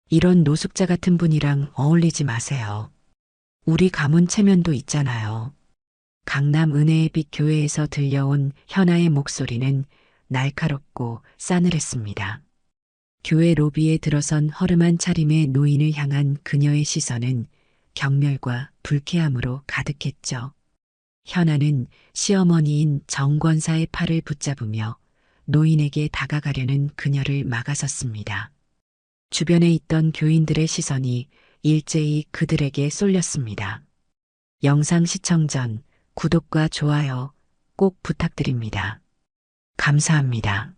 이런 노숙자 같은 분이랑 어울리지 마세요. 우리 가문 체면도 있잖아요. 강남 은혜의 빛 교회에서 들려온 현아의 목소리는 날카롭고 싸늘했습니다. 교회 로비에 들어선 허름한 차림의 노인을 향한 그녀의 시선은 경멸과 불쾌함으로 가득했죠. 현아는 시어머니인 정권사의 팔을 붙잡으며 노인에게 다가가려는 그녀를 막아섰습니다. 주변에 있던 교인들의 시선이 일제히 그들에게 쏠렸습니다. 영상 시청 전 구독과 좋아요 꼭 부탁드립니다. 감사합니다.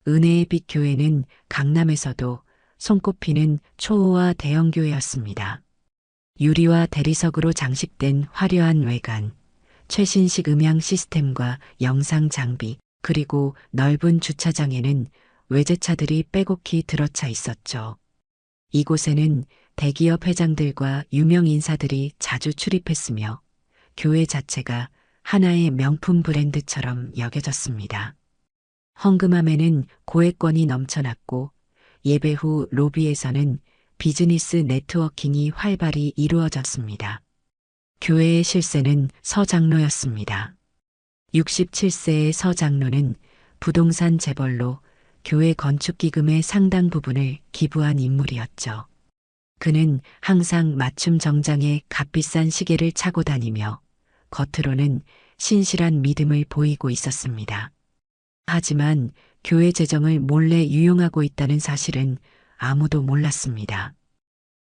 은혜의 빛 교회는 강남에서도 손꼽히는 초호화 대형교회였습니다. 유리와 대리석으로 장식된 화려한 외관, 최신식 음향 시스템과 영상 장비, 그리고 넓은 주차장에는 외제차들이 빼곡히 들어차 있었죠. 이곳에는 대기업 회장들과 유명 인사들이 자주 출입했으며 교회 자체가 하나의 명품 브랜드처럼 여겨졌습니다. 헌금함에는 고액권이 넘쳐났고 예배 후 로비에서는 비즈니스 네트워킹이 활발히 이루어졌습니다. 교회의 실세는 서 장로였습니다. 67세의 서 장로는 부동산 재벌로 교회 건축기금의 상당 부분을 기부한 인물이었죠. 그는 항상 맞춤 정장에 값비싼 시계를 차고 다니며 겉으로는 신실한 믿음을 보이고 있었습니다. 하지만 교회 재정을 몰래 유용하고 있다는 사실은 아무도 몰랐습니다.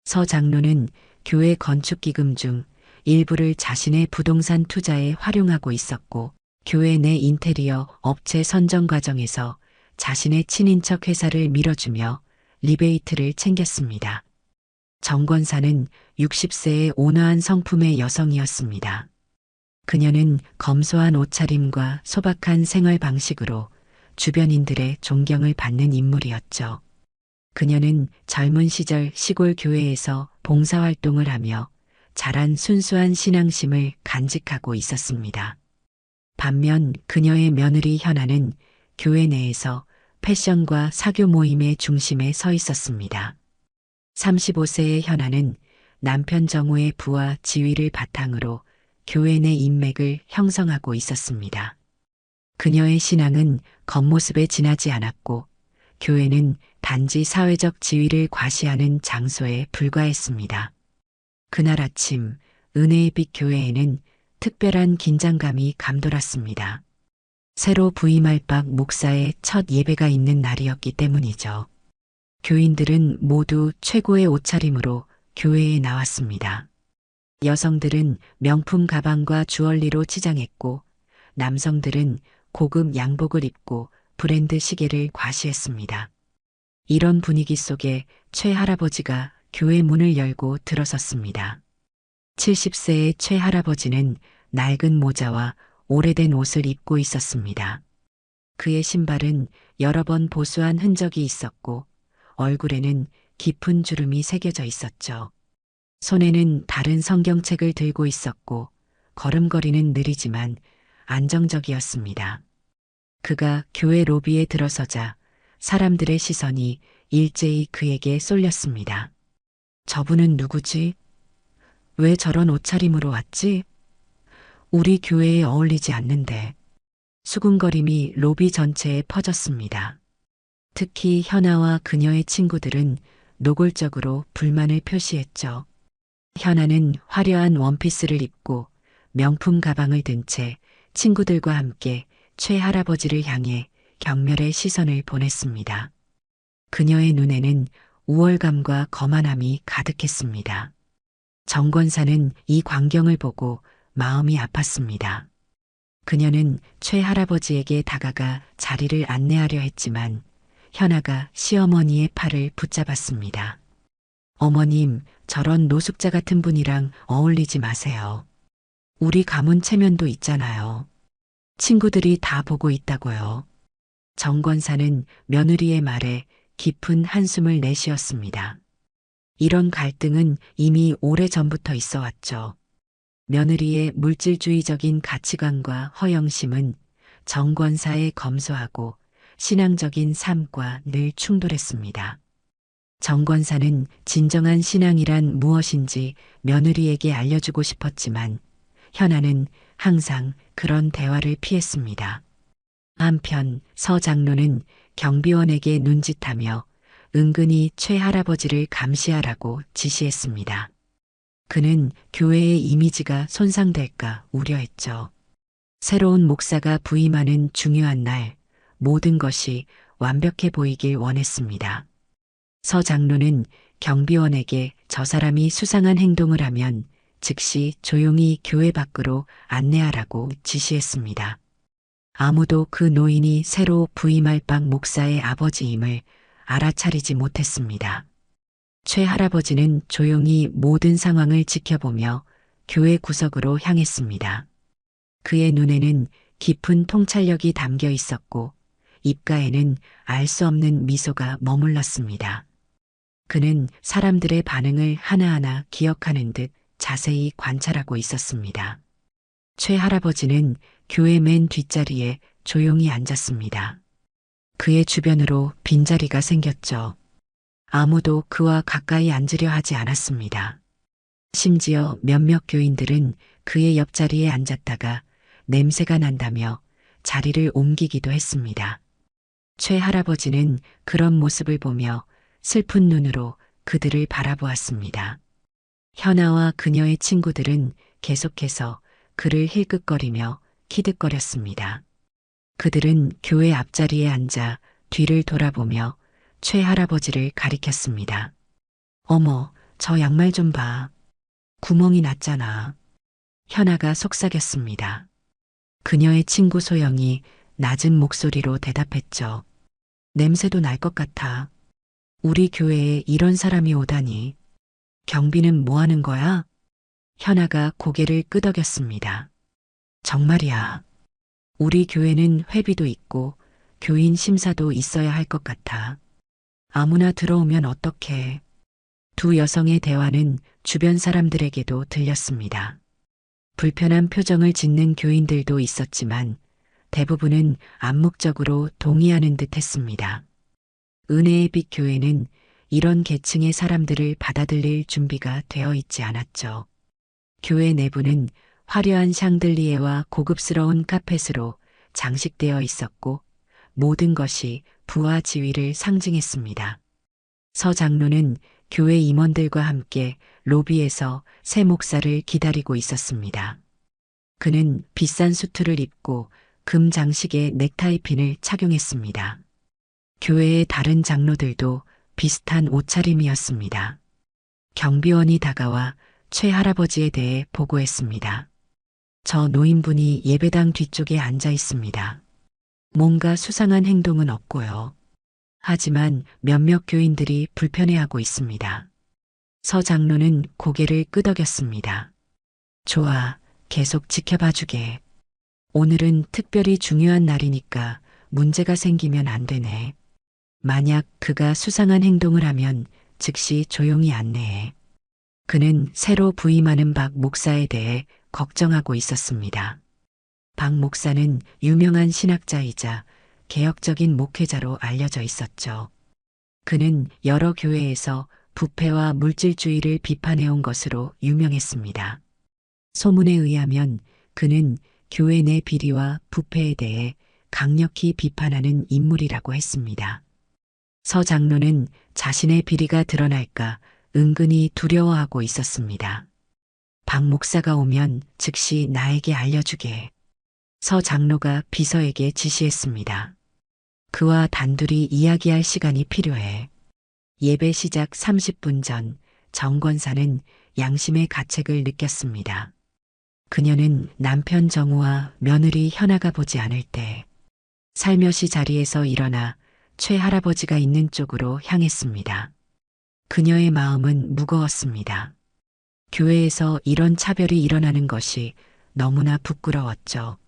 서 장로는 교회 건축기금 중 일부를 자신의 부동산 투자에 활용하고 있었고 교회 내 인테리어 업체 선정 과정에서 자신의 친인척 회사를 밀어주며 리베이트를 챙겼습니다. 정 권사는 60세의 온화한 성품의 여성이었습니다. 그녀는 검소한 옷차림과 소박한 생활 방식으로 주변인들의 존경을 받는 인물이었죠. 그녀는 젊은 시절 시골 교회에서 봉사활동을 하며 자란 순수한 신앙심을 간직하고 있었습니다. 반면 그녀의 며느리 현아는 교회 내에서 패션과 사교 모임의 중심에 서 있었습니다. 35세의 현아는 남편 정우의 부와 지위를 바탕으로 교회 내 인맥을 형성하고 있었습니다. 그녀의 신앙은 겉모습에 지나지 않았고 교회는 단지 사회적 지위를 과시하는 장소에 불과했습니다. 그날 아침 은혜의 빛 교회에는 특별한 긴장감이 감돌았습니다. 새로 부임할 박 목사의 첫 예배가 있는 날이었기 때문이죠. 교인들은 모두 최고의 옷차림으로 교회에 나왔습니다. 여성들은 명품 가방과 주얼리로 치장했고 남성들은 고급 양복을 입고 브랜드 시계를 과시했습니다. 이런 분위기 속에 최 할아버지가 교회 문을 열고 들어섰습니다. 70세의 최 할아버지는 낡은 모자와 오래된 옷을 입고 있었습니다. 그의 신발은 여러 번 보수한 흔적이 있었고 얼굴에는 깊은 주름이 새겨져 있었죠. 손에는 다른 성경책을 들고 있었고 걸음걸이는 느리지만 안정적이었습니다. 그가 교회 로비에 들어서자 사람들의 시선이 일제히 그에게 쏠렸습니다. 저분은 누구지? 왜 저런 옷차림으로 왔지? 우리 교회에 어울리지 않는데. 수군거림이 로비 전체에 퍼졌습니다. 특히 현아와 그녀의 친구들은 노골적으로 불만을 표시했죠. 현아는 화려한 원피스를 입고 명품 가방을 든 채 친구들과 함께 최 할아버지를 향해 경멸의 시선을 보냈습니다. 그녀의 눈에는 우월감과 거만함이 가득했습니다. 정 권사는 이 광경을 보고 마음이 아팠습니다. 그녀는 최 할아버지에게 다가가 자리를 안내하려 했지만 현아가 시어머니의 팔을 붙잡았습니다. 어머님, 저런 노숙자 같은 분이랑 어울리지 마세요. 우리 가문 체면도 있잖아요. 친구들이 다 보고 있다고요. 정 권사는 며느리의 말에 깊은 한숨을 내쉬었습니다. 이런 갈등은 이미 오래전부터 있어 왔죠. 며느리의 물질주의적인 가치관과 허영심은 정 권사의 검소하고 신앙적인 삶과 늘 충돌했습니다. 정권사는 진정한 신앙이란 무엇인지 며느리에게 알려주고 싶었지만 현아는 항상 그런 대화를 피했습니다. 한편 서 장로는 경비원에게 눈짓하며 은근히 최 할아버지를 감시하라고 지시했습니다. 그는 교회의 이미지가 손상될까 우려했죠. 새로운 목사가 부임하는 중요한 날 모든 것이 완벽해 보이길 원했습니다. 서 장로는 경비원에게 저 사람이 수상한 행동을 하면 즉시 조용히 교회 밖으로 안내하라고 지시했습니다. 아무도 그 노인이 새로 부임할 박 목사의 아버지임을 알아차리지 못했습니다. 최 할아버지는 조용히 모든 상황을 지켜보며 교회 구석으로 향했습니다. 그의 눈에는 깊은 통찰력이 담겨 있었고 입가에는 알 수 없는 미소가 머물렀습니다. 그는 사람들의 반응을 하나하나 기억하는 듯 자세히 관찰하고 있었습니다. 최 할아버지는 교회 맨 뒷자리에 조용히 앉았습니다. 그의 주변으로 빈자리가 생겼죠. 아무도 그와 가까이 앉으려 하지 않았습니다. 심지어 몇몇 교인들은 그의 옆자리에 앉았다가 냄새가 난다며 자리를 옮기기도 했습니다. 최 할아버지는 그런 모습을 보며 슬픈 눈으로 그들을 바라보았습니다. 현아와 그녀의 친구들은 계속해서 그를 힐끗거리며 키득거렸습니다. 그들은 교회 앞자리에 앉아 뒤를 돌아보며 최 할아버지를 가리켰습니다. 어머, 저 양말 좀 봐. 구멍이 났잖아. 현아가 속삭였습니다. 그녀의 친구 소영이 낮은 목소리로 대답했죠. 냄새도 날 것 같아. 우리 교회에 이런 사람이 오다니. 경비는 뭐 하는 거야? 현아가 고개를 끄덕였습니다. 정말이야. 우리 교회는 회비도 있고 교인 심사도 있어야 할 것 같아. 아무나 들어오면 어떡해. 두 여성의 대화는 주변 사람들에게도 들렸습니다. 불편한 표정을 짓는 교인들도 있었지만 대부분은 암묵적으로 동의하는 듯 했습니다. 은혜의 빛 교회는 이런 계층의 사람들을 받아들일 준비가 되어 있지 않았죠. 교회 내부는 화려한 샹들리에와 고급스러운 카펫으로 장식되어 있었고 모든 것이 부와 지위를 상징했습니다. 서 장로는 교회 임원들과 함께 로비에서 새 목사를 기다리고 있었습니다. 그는 비싼 수트를 입고 금 장식의 넥타이핀을 착용했습니다. 교회의 다른 장로들도 비슷한 옷차림이었습니다. 경비원이 다가와 최 할아버지에 대해 보고했습니다. 저 노인분이 예배당 뒤쪽에 앉아 있습니다. 뭔가 수상한 행동은 없고요. 하지만 몇몇 교인들이 불편해하고 있습니다. 서 장로는 고개를 끄덕였습니다. 좋아, 계속 지켜봐 주게. 오늘은 특별히 중요한 날이니까 문제가 생기면 안 되네. 만약 그가 수상한 행동을 하면 즉시 조용히 안내해. 그는 새로 부임하는 박 목사에 대해 걱정하고 있었습니다. 박 목사는 유명한 신학자이자 개혁적인 목회자로 알려져 있었죠. 그는 여러 교회에서 부패와 물질주의를 비판해온 것으로 유명했습니다. 소문에 의하면 그는 교회 내 비리와 부패에 대해 강력히 비판하는 인물이라고 했습니다. 서 장로는 자신의 비리가 드러날까 은근히 두려워하고 있었습니다. 박 목사가 오면 즉시 나에게 알려주게. 서 장로가 비서에게 지시했습니다. 그와 단둘이 이야기할 시간이 필요해. 예배 시작 30분 전 정권사는 양심의 가책을 느꼈습니다. 그녀는 남편 정우와 며느리 현아가 보지 않을 때 살며시 자리에서 일어나 최 할아버지가 있는 쪽으로 향했습니다. 그녀의 마음은 무거웠습니다. 교회에서 이런 차별이 일어나는 것이 너무나 부끄러웠죠.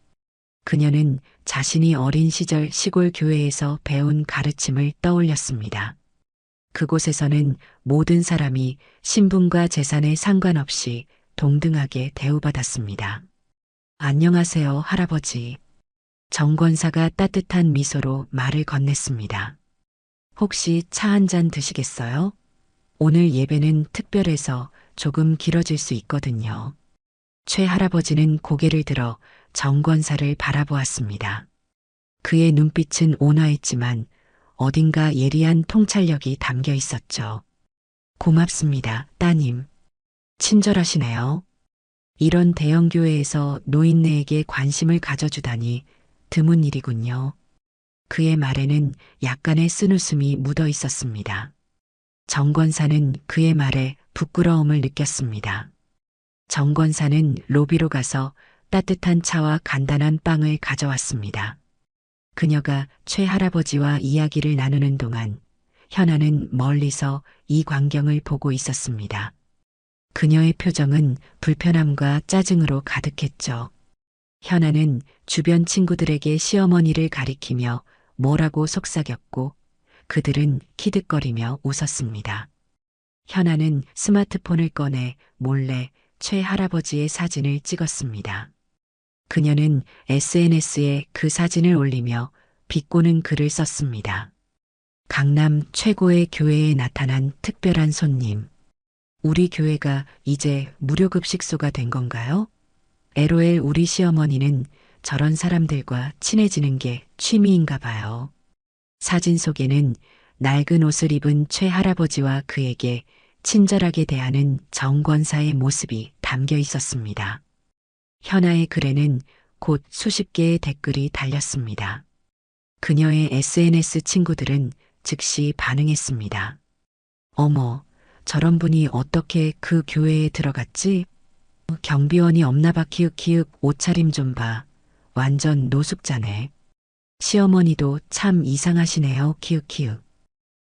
그녀는 자신이 어린 시절 시골 교회에서 배운 가르침을 떠올렸습니다. 그곳에서는 모든 사람이 신분과 재산에 상관없이 동등하게 대우받았습니다. 안녕하세요, 할아버지. 정권사가 따뜻한 미소로 말을 건넸습니다. 혹시 차 한 잔 드시겠어요? 오늘 예배는 특별해서 조금 길어질 수 있거든요. 최 할아버지는 고개를 들어 정권사를 바라보았습니다. 그의 눈빛은 온화했지만 어딘가 예리한 통찰력이 담겨 있었죠. 고맙습니다, 따님. 친절하시네요. 이런 대형 교회에서 노인네에게 관심을 가져주다니 드문 일이군요. 그의 말에는 약간의 쓴웃음이 묻어 있었습니다. 정권사는 그의 말에 부끄러움을 느꼈습니다. 정권사는 로비로 가서 따뜻한 차와 간단한 빵을 가져왔습니다. 그녀가 최 할아버지와 이야기를 나누는 동안 현아는 멀리서 이 광경을 보고 있었습니다. 그녀의 표정은 불편함과 짜증으로 가득했죠. 현아는 주변 친구들에게 시어머니를 가리키며 뭐라고 속삭였고 그들은 키득거리며 웃었습니다. 현아는 스마트폰을 꺼내 몰래 최 할아버지의 사진을 찍었습니다. 그녀는 SNS에 그 사진을 올리며 비꼬는 글을 썼습니다. 강남 최고의 교회에 나타난 특별한 손님. 우리 교회가 이제 무료급식소가 된 건가요? LOL 우리 시어머니는 저런 사람들과 친해지는 게 취미인가 봐요. 사진 속에는 낡은 옷을 입은 최 할아버지와 그에게 친절하게 대하는 정권사의 모습이 담겨 있었습니다. 현아의 글에는 곧 수십 개의 댓글이 달렸습니다. 그녀의 SNS 친구들은 즉시 반응했습니다. 어머, 저런 분이 어떻게 그 교회에 들어갔지? 경비원이 없나 봐 키읔키읔 옷차림 좀 봐. 완전 노숙자네. 시어머니도 참 이상하시네요 키읔키읔.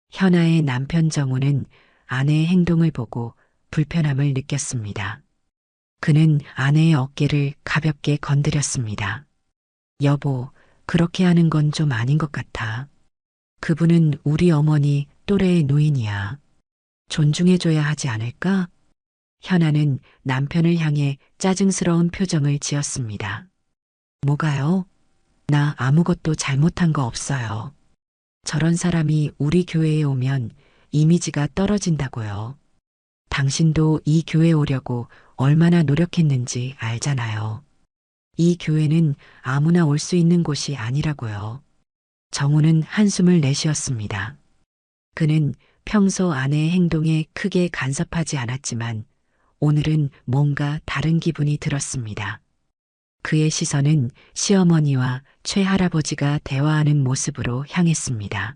현아의 남편 정우는 아내의 행동을 보고 불편함을 느꼈습니다. 그는 아내의 어깨를 가볍게 건드렸습니다. 여보, 그렇게 하는 건 좀 아닌 것 같아. 그분은 우리 어머니 또래의 노인이야. 존중해줘야 하지 않을까? 현아는 남편을 향해 짜증스러운 표정을 지었습니다. 뭐가요? 나 아무것도 잘못한 거 없어요. 저런 사람이 우리 교회에 오면 이미지가 떨어진다고요. 당신도 이 교회 오려고 얼마나 노력했는지 알잖아요. 이 교회는 아무나 올 수 있는 곳이 아니라고요. 정우는 한숨을 내쉬었습니다. 그는 평소 아내의 행동에 크게 간섭하지 않았지만 오늘은 뭔가 다른 기분이 들었습니다. 그의 시선은 시어머니와 최 할아버지가 대화하는 모습으로 향했습니다.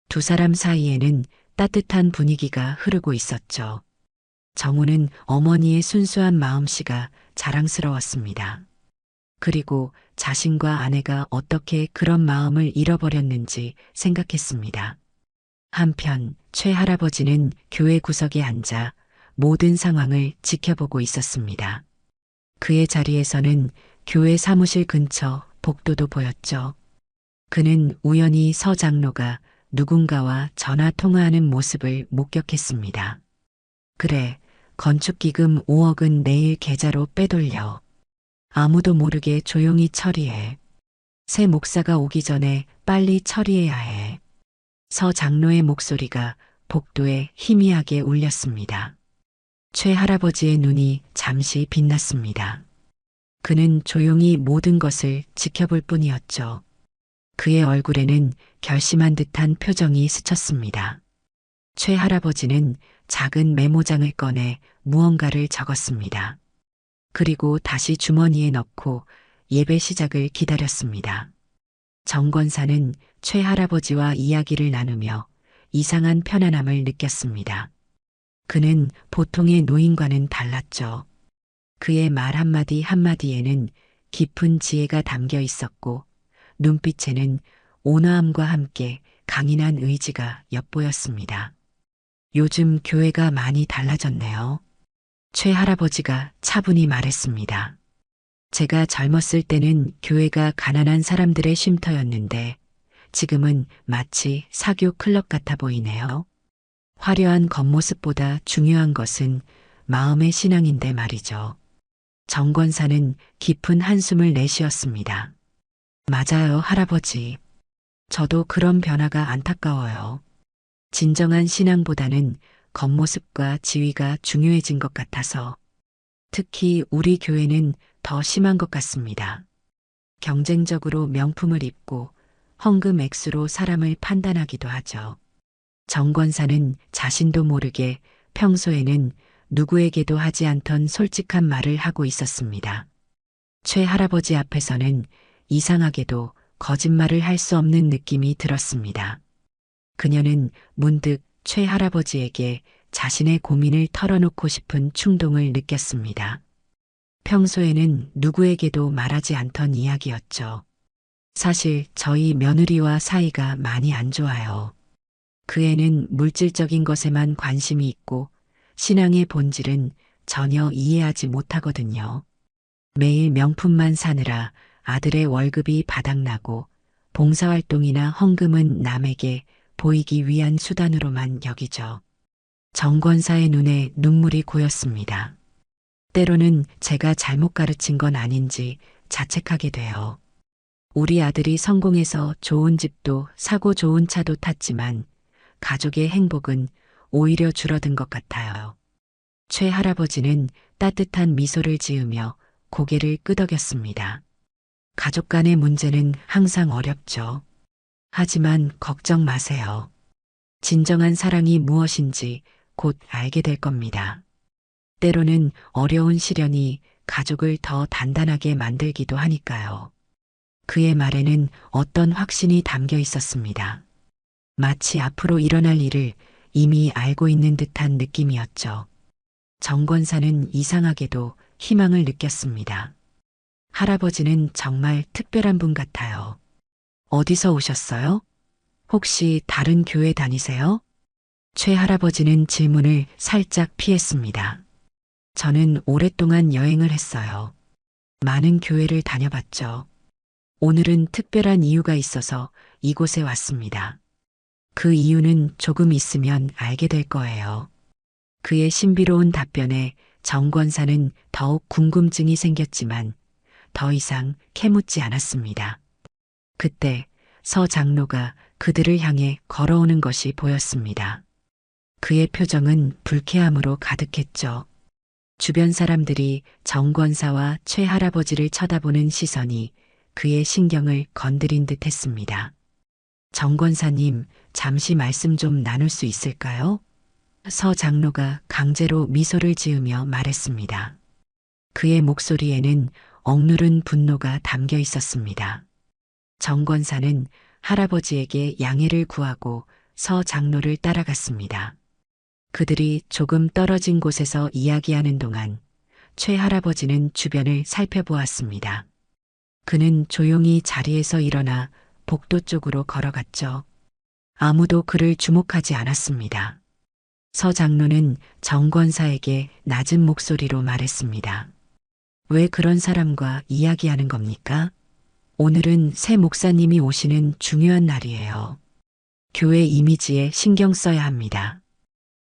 두 사람 사이에는 따뜻한 분위기가 흐르고 있었죠. 정우는 어머니의 순수한 마음씨가 자랑스러웠습니다. 그리고 자신과 아내가 어떻게 그런 마음을 잃어버렸는지 생각했습니다. 한편 최 할아버지는 교회 구석에 앉아 모든 상황을 지켜보고 있었습니다. 그의 자리에서는 교회 사무실 근처 복도도 보였죠. 그는 우연히 서 장로가 누군가와 전화 통화하는 모습을 목격했습니다. 그래, 건축기금 5억은 내일 계좌로 빼돌려. 아무도 모르게 조용히 처리해. 새 목사가 오기 전에 빨리 처리해야 해. 서 장로의 목소리가 복도에 희미하게 울렸습니다. 최 할아버지의 눈이 잠시 빛났습니다. 그는 조용히 모든 것을 지켜볼 뿐이었죠. 그의 얼굴에는 결심한 듯한 표정이 스쳤습니다. 최 할아버지는 작은 메모장을 꺼내 무언가를 적었습니다. 그리고 다시 주머니에 넣고 예배 시작을 기다렸습니다. 정권사는 최 할아버지와 이야기를 나누며 이상한 편안함을 느꼈습니다. 그는 보통의 노인과는 달랐죠. 그의 말 한마디 한마디에는 깊은 지혜가 담겨 있었고 눈빛에는 온화함과 함께 강인한 의지가 엿보였습니다. 요즘 교회가 많이 달라졌네요. 최 할아버지가 차분히 말했습니다. 제가 젊었을 때는 교회가 가난한 사람들의 쉼터였는데 지금은 마치 사교 클럽 같아 보이네요. 화려한 겉모습보다 중요한 것은 마음의 신앙인데 말이죠. 정권사는 깊은 한숨을 내쉬었습니다. 맞아요, 할아버지. 저도 그런 변화가 안타까워요. 진정한 신앙보다는 겉모습과 지위가 중요해진 것 같아서 특히 우리 교회는 더 심한 것 같습니다. 경쟁적으로 명품을 입고 헌금 액수로 사람을 판단하기도 하죠. 정 권사는 자신도 모르게 평소에는 누구에게도 하지 않던 솔직한 말을 하고 있었습니다. 최 할아버지 앞에서는 이상하게도 거짓말을 할 수 없는 느낌이 들었습니다. 그녀는 문득 최 할아버지에게 자신의 고민을 털어놓고 싶은 충동을 느꼈습니다. 평소에는 누구에게도 말하지 않던 이야기였죠. 사실 저희 며느리와 사이가 많이 안 좋아요. 그 애는 물질적인 것에만 관심이 있고 신앙의 본질은 전혀 이해하지 못하거든요. 매일 명품만 사느라 아들의 월급이 바닥나고 봉사활동이나 헌금은 남에게 보이기 위한 수단으로만 여기죠. 정 권사의 눈에 눈물이 고였습니다. 때로는 제가 잘못 가르친 건 아닌지 자책하게 돼요. 우리 아들이 성공해서 좋은 집도 사고 좋은 차도 탔지만 가족의 행복은 오히려 줄어든 것 같아요. 최 할아버지는 따뜻한 미소를 지으며 고개를 끄덕였습니다. 가족 간의 문제는 항상 어렵죠. 하지만 걱정 마세요. 진정한 사랑이 무엇인지 곧 알게 될 겁니다. 때로는 어려운 시련이 가족을 더 단단하게 만들기도 하니까요. 그의 말에는 어떤 확신이 담겨 있었습니다. 마치 앞으로 일어날 일을 이미 알고 있는 듯한 느낌이었죠. 정 권사는 이상하게도 희망을 느꼈습니다. 할아버지는 정말 특별한 분 같아요. 어디서 오셨어요? 혹시 다른 교회 다니세요? 최 할아버지는 질문을 살짝 피했습니다. 저는 오랫동안 여행을 했어요. 많은 교회를 다녀봤죠. 오늘은 특별한 이유가 있어서 이곳에 왔습니다. 그 이유는 조금 있으면 알게 될 거예요. 그의 신비로운 답변에 정 권사는 더욱 궁금증이 생겼지만 더 이상 캐묻지 않았습니다. 그때 서 장로가 그들을 향해 걸어오는 것이 보였습니다. 그의 표정은 불쾌함으로 가득했죠. 주변 사람들이 정 권사와 최 할아버지를 쳐다보는 시선이 그의 신경을 건드린 듯 했습니다. 정 권사님, 잠시 말씀 좀 나눌 수 있을까요? 서 장로가 강제로 미소를 지으며 말했습니다. 그의 목소리에는 억누른 분노가 담겨 있었습니다. 정 권사는 할아버지에게 양해를 구하고 서 장로를 따라갔습니다. 그들이 조금 떨어진 곳에서 이야기하는 동안 최 할아버지는 주변을 살펴보았습니다. 그는 조용히 자리에서 일어나 복도 쪽으로 걸어갔죠. 아무도 그를 주목하지 않았습니다. 서 장로는 정 권사에게 낮은 목소리로 말했습니다. 왜 그런 사람과 이야기하는 겁니까? 오늘은 새 목사님이 오시는 중요한 날이에요. 교회 이미지에 신경 써야 합니다.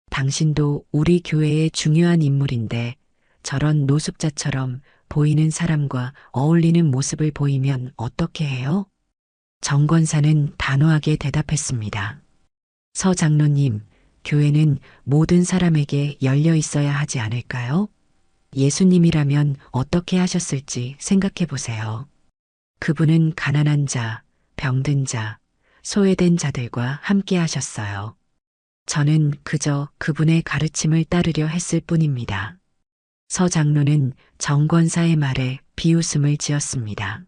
당신도 우리 교회의 중요한 인물인데 저런 노숙자처럼 보이는 사람과 어울리는 모습을 보이면 어떻게 해요? 정 권사는 단호하게 대답했습니다. 서 장로님, 교회는 모든 사람에게 열려 있어야 하지 않을까요? 예수님이라면 어떻게 하셨을지 생각해 보세요. 그분은 가난한 자, 병든 자, 소외된 자들과 함께 하셨어요. 저는 그저 그분의 가르침을 따르려 했을 뿐입니다. 서 장로는 정 권사의 말에 비웃음을 지었습니다.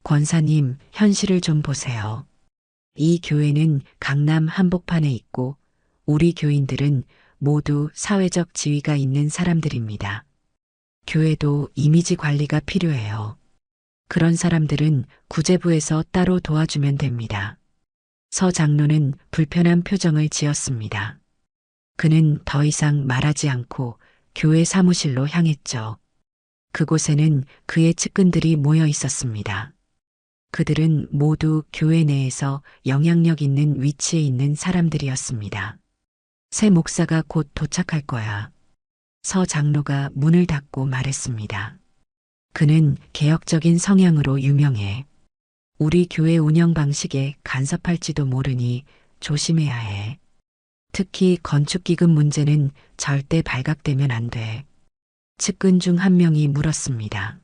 권사님, 현실을 좀 보세요. 이 교회는 강남 한복판에 있고 우리 교인들은 모두 사회적 지위가 있는 사람들입니다. 교회도 이미지 관리가 필요해요. 그런 사람들은 구제부에서 따로 도와주면 됩니다. 서 장로는 불편한 표정을 지었습니다. 그는 더 이상 말하지 않고 교회 사무실로 향했죠. 그곳에는 그의 측근들이 모여 있었습니다. 그들은 모두 교회 내에서 영향력 있는 위치에 있는 사람들이었습니다. 새 목사가 곧 도착할 거야. 서 장로가 문을 닫고 말했습니다. 그는 개혁적인 성향으로 유명해. 우리 교회 운영 방식에 간섭할지도 모르니 조심해야 해. 특히 건축기금 문제는 절대 발각되면 안 돼. 측근 중 한 명이 물었습니다.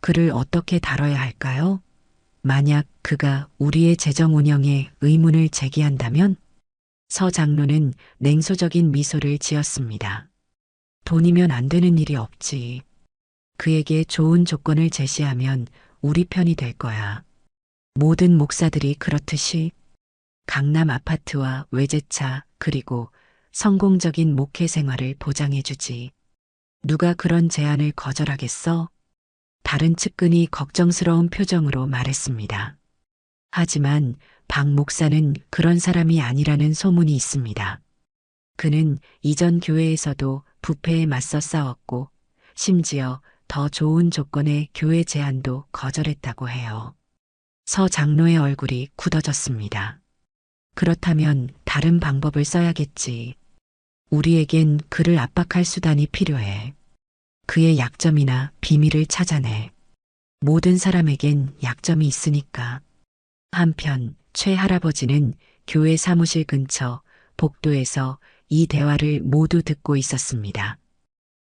그를 어떻게 다뤄야 할까요? 만약 그가 우리의 재정 운영에 의문을 제기한다면? 서 장로는 냉소적인 미소를 지었습니다. 돈이면 안 되는 일이 없지. 그에게 좋은 조건을 제시하면 우리 편이 될 거야. 모든 목사들이 그렇듯이 강남 아파트와 외제차 그리고 성공적인 목회 생활을 보장해주지. 누가 그런 제안을 거절하겠어? 다른 측근이 걱정스러운 표정으로 말했습니다. 하지만 박 목사는 그런 사람이 아니라는 소문이 있습니다. 그는 이전 교회에서도 부패에 맞서 싸웠고 심지어 더 좋은 조건의 교회 제안도 거절했다고 해요. 서 장로의 얼굴이 굳어졌습니다. 그렇다면 다른 방법을 써야겠지. 우리에겐 그를 압박할 수단이 필요해. 그의 약점이나 비밀을 찾아내. 모든 사람에겐 약점이 있으니까. 한편 최 할아버지는 교회 사무실 근처 복도에서 이 대화를 모두 듣고 있었습니다.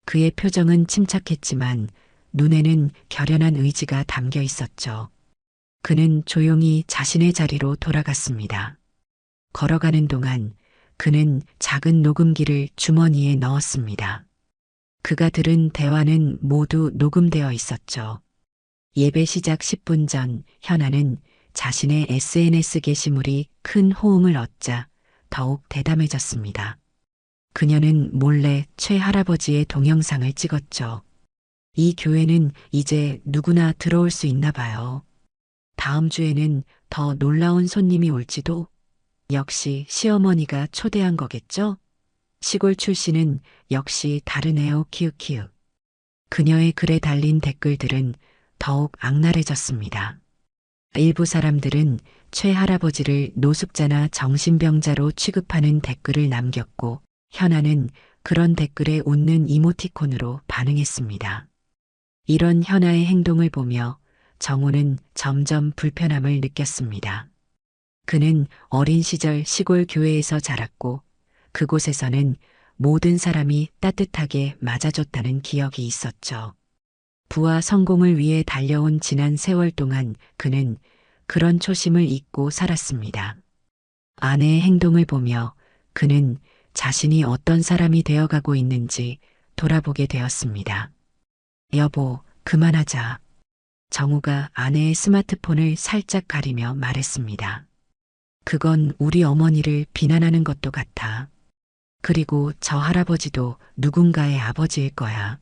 그의 표정은 침착했지만 눈에는 결연한 의지가 담겨 있었죠. 그는 조용히 자신의 자리로 돌아갔습니다. 걸어가는 동안 그는 작은 녹음기를 주머니에 넣었습니다. 그가 들은 대화는 모두 녹음되어 있었죠. 예배 시작 10분 전 현아는 자신의 SNS 게시물이 큰 호응을 얻자 더욱 대담해졌습니다. 그녀는 몰래 최 할아버지의 동영상을 찍었죠. 이 교회는 이제 누구나 들어올 수 있나 봐요. 다음 주에는 더 놀라운 손님이 올지도. 역시 시어머니가 초대한 거겠죠? 시골 출신은 역시 다르네요. 키읔키읔. 그녀의 글에 달린 댓글들은 더욱 악랄해졌습니다. 일부 사람들은 최 할아버지를 노숙자나 정신병자로 취급하는 댓글을 남겼고 현아는 그런 댓글에 웃는 이모티콘으로 반응했습니다. 이런 현아의 행동을 보며 정호는 점점 불편함을 느꼈습니다. 그는 어린 시절 시골 교회에서 자랐고 그곳에서는 모든 사람이 따뜻하게 맞아줬다는 기억이 있었죠. 부와 성공을 위해 달려온 지난 세월 동안 그는 그런 초심을 잊고 살았습니다. 아내의 행동을 보며 그는 자신이 어떤 사람이 되어가고 있는지 돌아보게 되었습니다. 여보, 그만하자. 정우가 아내의 스마트폰을 살짝 가리며 말했습니다. 그건 우리 어머니를 비난하는 것도 같아. 그리고 저 할아버지도 누군가의 아버지일 거야.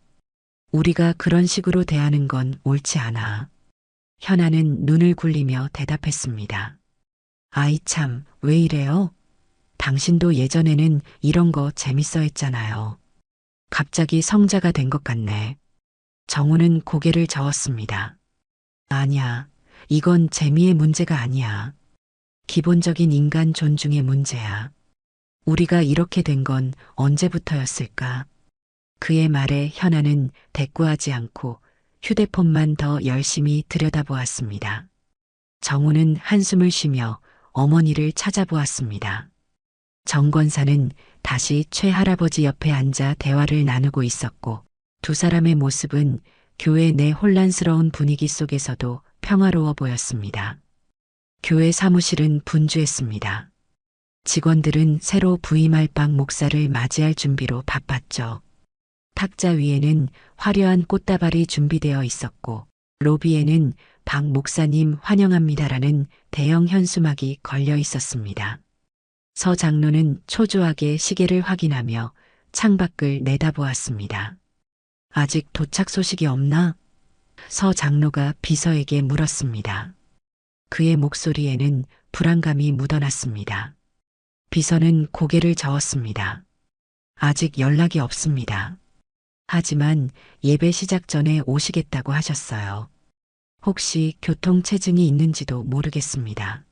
우리가 그런 식으로 대하는 건 옳지 않아. 현아는 눈을 굴리며 대답했습니다. 아이 참, 왜 이래요? 당신도 예전에는 이런 거 재밌어 했잖아요. 갑자기 성자가 된 것 같네. 정우는 고개를 저었습니다. 아니야, 이건 재미의 문제가 아니야. 기본적인 인간 존중의 문제야. 우리가 이렇게 된 건 언제부터였을까? 그의 말에 현아는 대꾸하지 않고 휴대폰만 더 열심히 들여다보았습니다. 정우는 한숨을 쉬며 어머니를 찾아보았습니다. 정 권사는 다시 최 할아버지 옆에 앉아 대화를 나누고 있었고 두 사람의 모습은 교회 내 혼란스러운 분위기 속에서도 평화로워 보였습니다. 교회 사무실은 분주했습니다. 직원들은 새로 부임할 박 목사를 맞이할 준비로 바빴죠. 탁자 위에는 화려한 꽃다발이 준비되어 있었고 로비에는 박 목사님 환영합니다라는 대형 현수막이 걸려 있었습니다. 서 장로는 초조하게 시계를 확인하며 창밖을 내다보았습니다. 아직 도착 소식이 없나? 서 장로가 비서에게 물었습니다. 그의 목소리에는 불안감이 묻어났습니다. 비서는 고개를 저었습니다. 아직 연락이 없습니다. 하지만 예배 시작 전에 오시겠다고 하셨어요. 혹시 교통체증이 있는지도 모르겠습니다.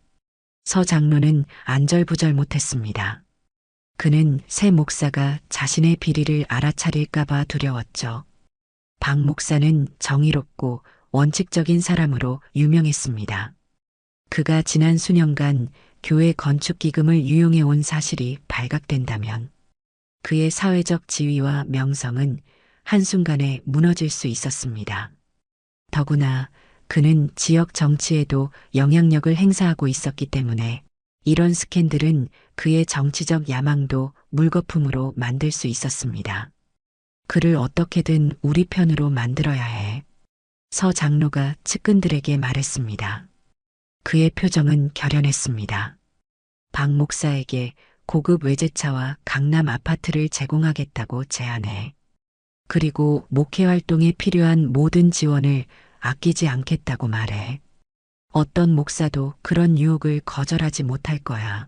서 장로는 안절부절 못했습니다. 그는 새 목사가 자신의 비리를 알아차릴까봐 두려웠죠. 박 목사는 정의롭고 원칙적인 사람으로 유명했습니다. 그가 지난 수년간 교회 건축기금을 유용해 온 사실이 발각된다면 그의 사회적 지위와 명성은 한순간에 무너질 수 있었습니다. 더구나 그는 지역 정치에도 영향력을 행사하고 있었기 때문에 이런 스캔들은 그의 정치적 야망도 물거품으로 만들 수 있었습니다. 그를 어떻게든 우리 편으로 만들어야 해. 서 장로가 측근들에게 말했습니다. 그의 표정은 결연했습니다. 박 목사에게 고급 외제차와 강남 아파트를 제공하겠다고 제안해. 그리고 목회 활동에 필요한 모든 지원을 아끼지 않겠다고 말해. 어떤 목사도 그런 유혹을 거절하지 못할 거야.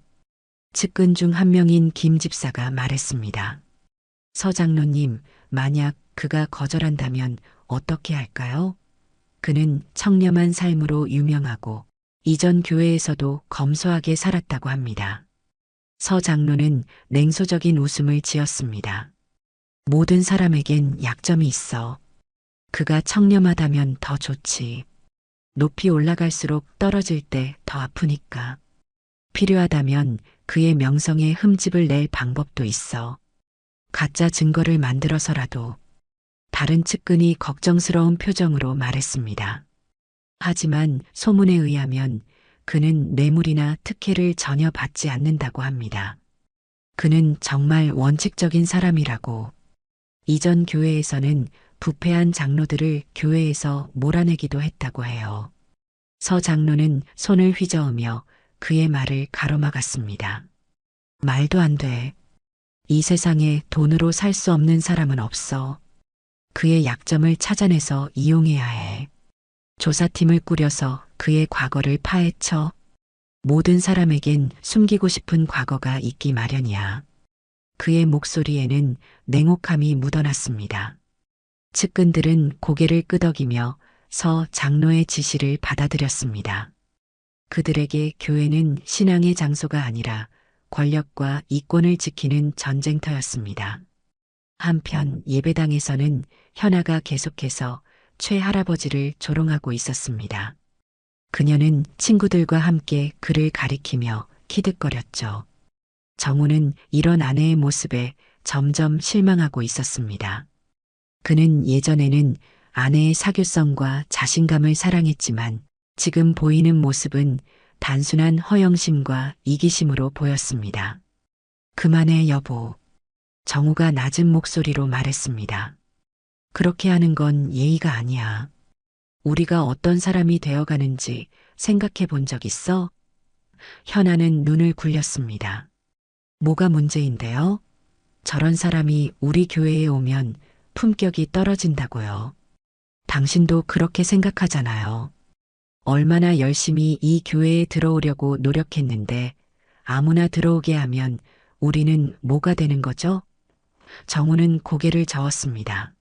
측근 중 한 명인 김 집사가 말했습니다. 서 장로님, 만약 그가 거절한다면 어떻게 할까요? 그는 청렴한 삶으로 유명하고 이전 교회에서도 검소하게 살았다고 합니다. 서 장로는 냉소적인 웃음을 지었습니다. 모든 사람에겐 약점이 있어. 그가 청렴하다면 더 좋지. 높이 올라갈수록 떨어질 때 더 아프니까. 필요하다면 그의 명성에 흠집을 낼 방법도 있어. 가짜 증거를 만들어서라도. 다른 측근이 걱정스러운 표정으로 말했습니다. 하지만 소문에 의하면 그는 뇌물이나 특혜를 전혀 받지 않는다고 합니다. 그는 정말 원칙적인 사람이라고. 이전 교회에서는 부패한 장로들을 교회에서 몰아내기도 했다고 해요. 서 장로는 손을 휘저으며 그의 말을 가로막았습니다. 말도 안 돼. 이 세상에 돈으로 살 수 없는 사람은 없어. 그의 약점을 찾아내서 이용해야 해. 조사팀을 꾸려서 그의 과거를 파헤쳐. 모든 사람에겐 숨기고 싶은 과거가 있기 마련이야. 그의 목소리에는 냉혹함이 묻어났습니다. 측근들은 고개를 끄덕이며 서 장로의 지시를 받아들였습니다. 그들에게 교회는 신앙의 장소가 아니라 권력과 이권을 지키는 전쟁터였습니다. 한편 예배당에서는 현아가 계속해서 최 할아버지를 조롱하고 있었습니다. 그녀는 친구들과 함께 그를 가리키며 키득거렸죠. 정우는 이런 아내의 모습에 점점 실망하고 있었습니다. 그는 예전에는 아내의 사교성과 자신감을 사랑했지만 지금 보이는 모습은 단순한 허영심과 이기심으로 보였습니다. 그만해 여보. 정우가 낮은 목소리로 말했습니다. 그렇게 하는 건 예의가 아니야. 우리가 어떤 사람이 되어가는지 생각해 본 적 있어? 현아는 눈을 굴렸습니다. 뭐가 문제인데요? 저런 사람이 우리 교회에 오면 품격이 떨어진다고요. 당신도 그렇게 생각하잖아요. 얼마나 열심히 이 교회에 들어오려고 노력했는데 아무나 들어오게 하면 우리는 뭐가 되는 거죠? 정우는 고개를 저었습니다.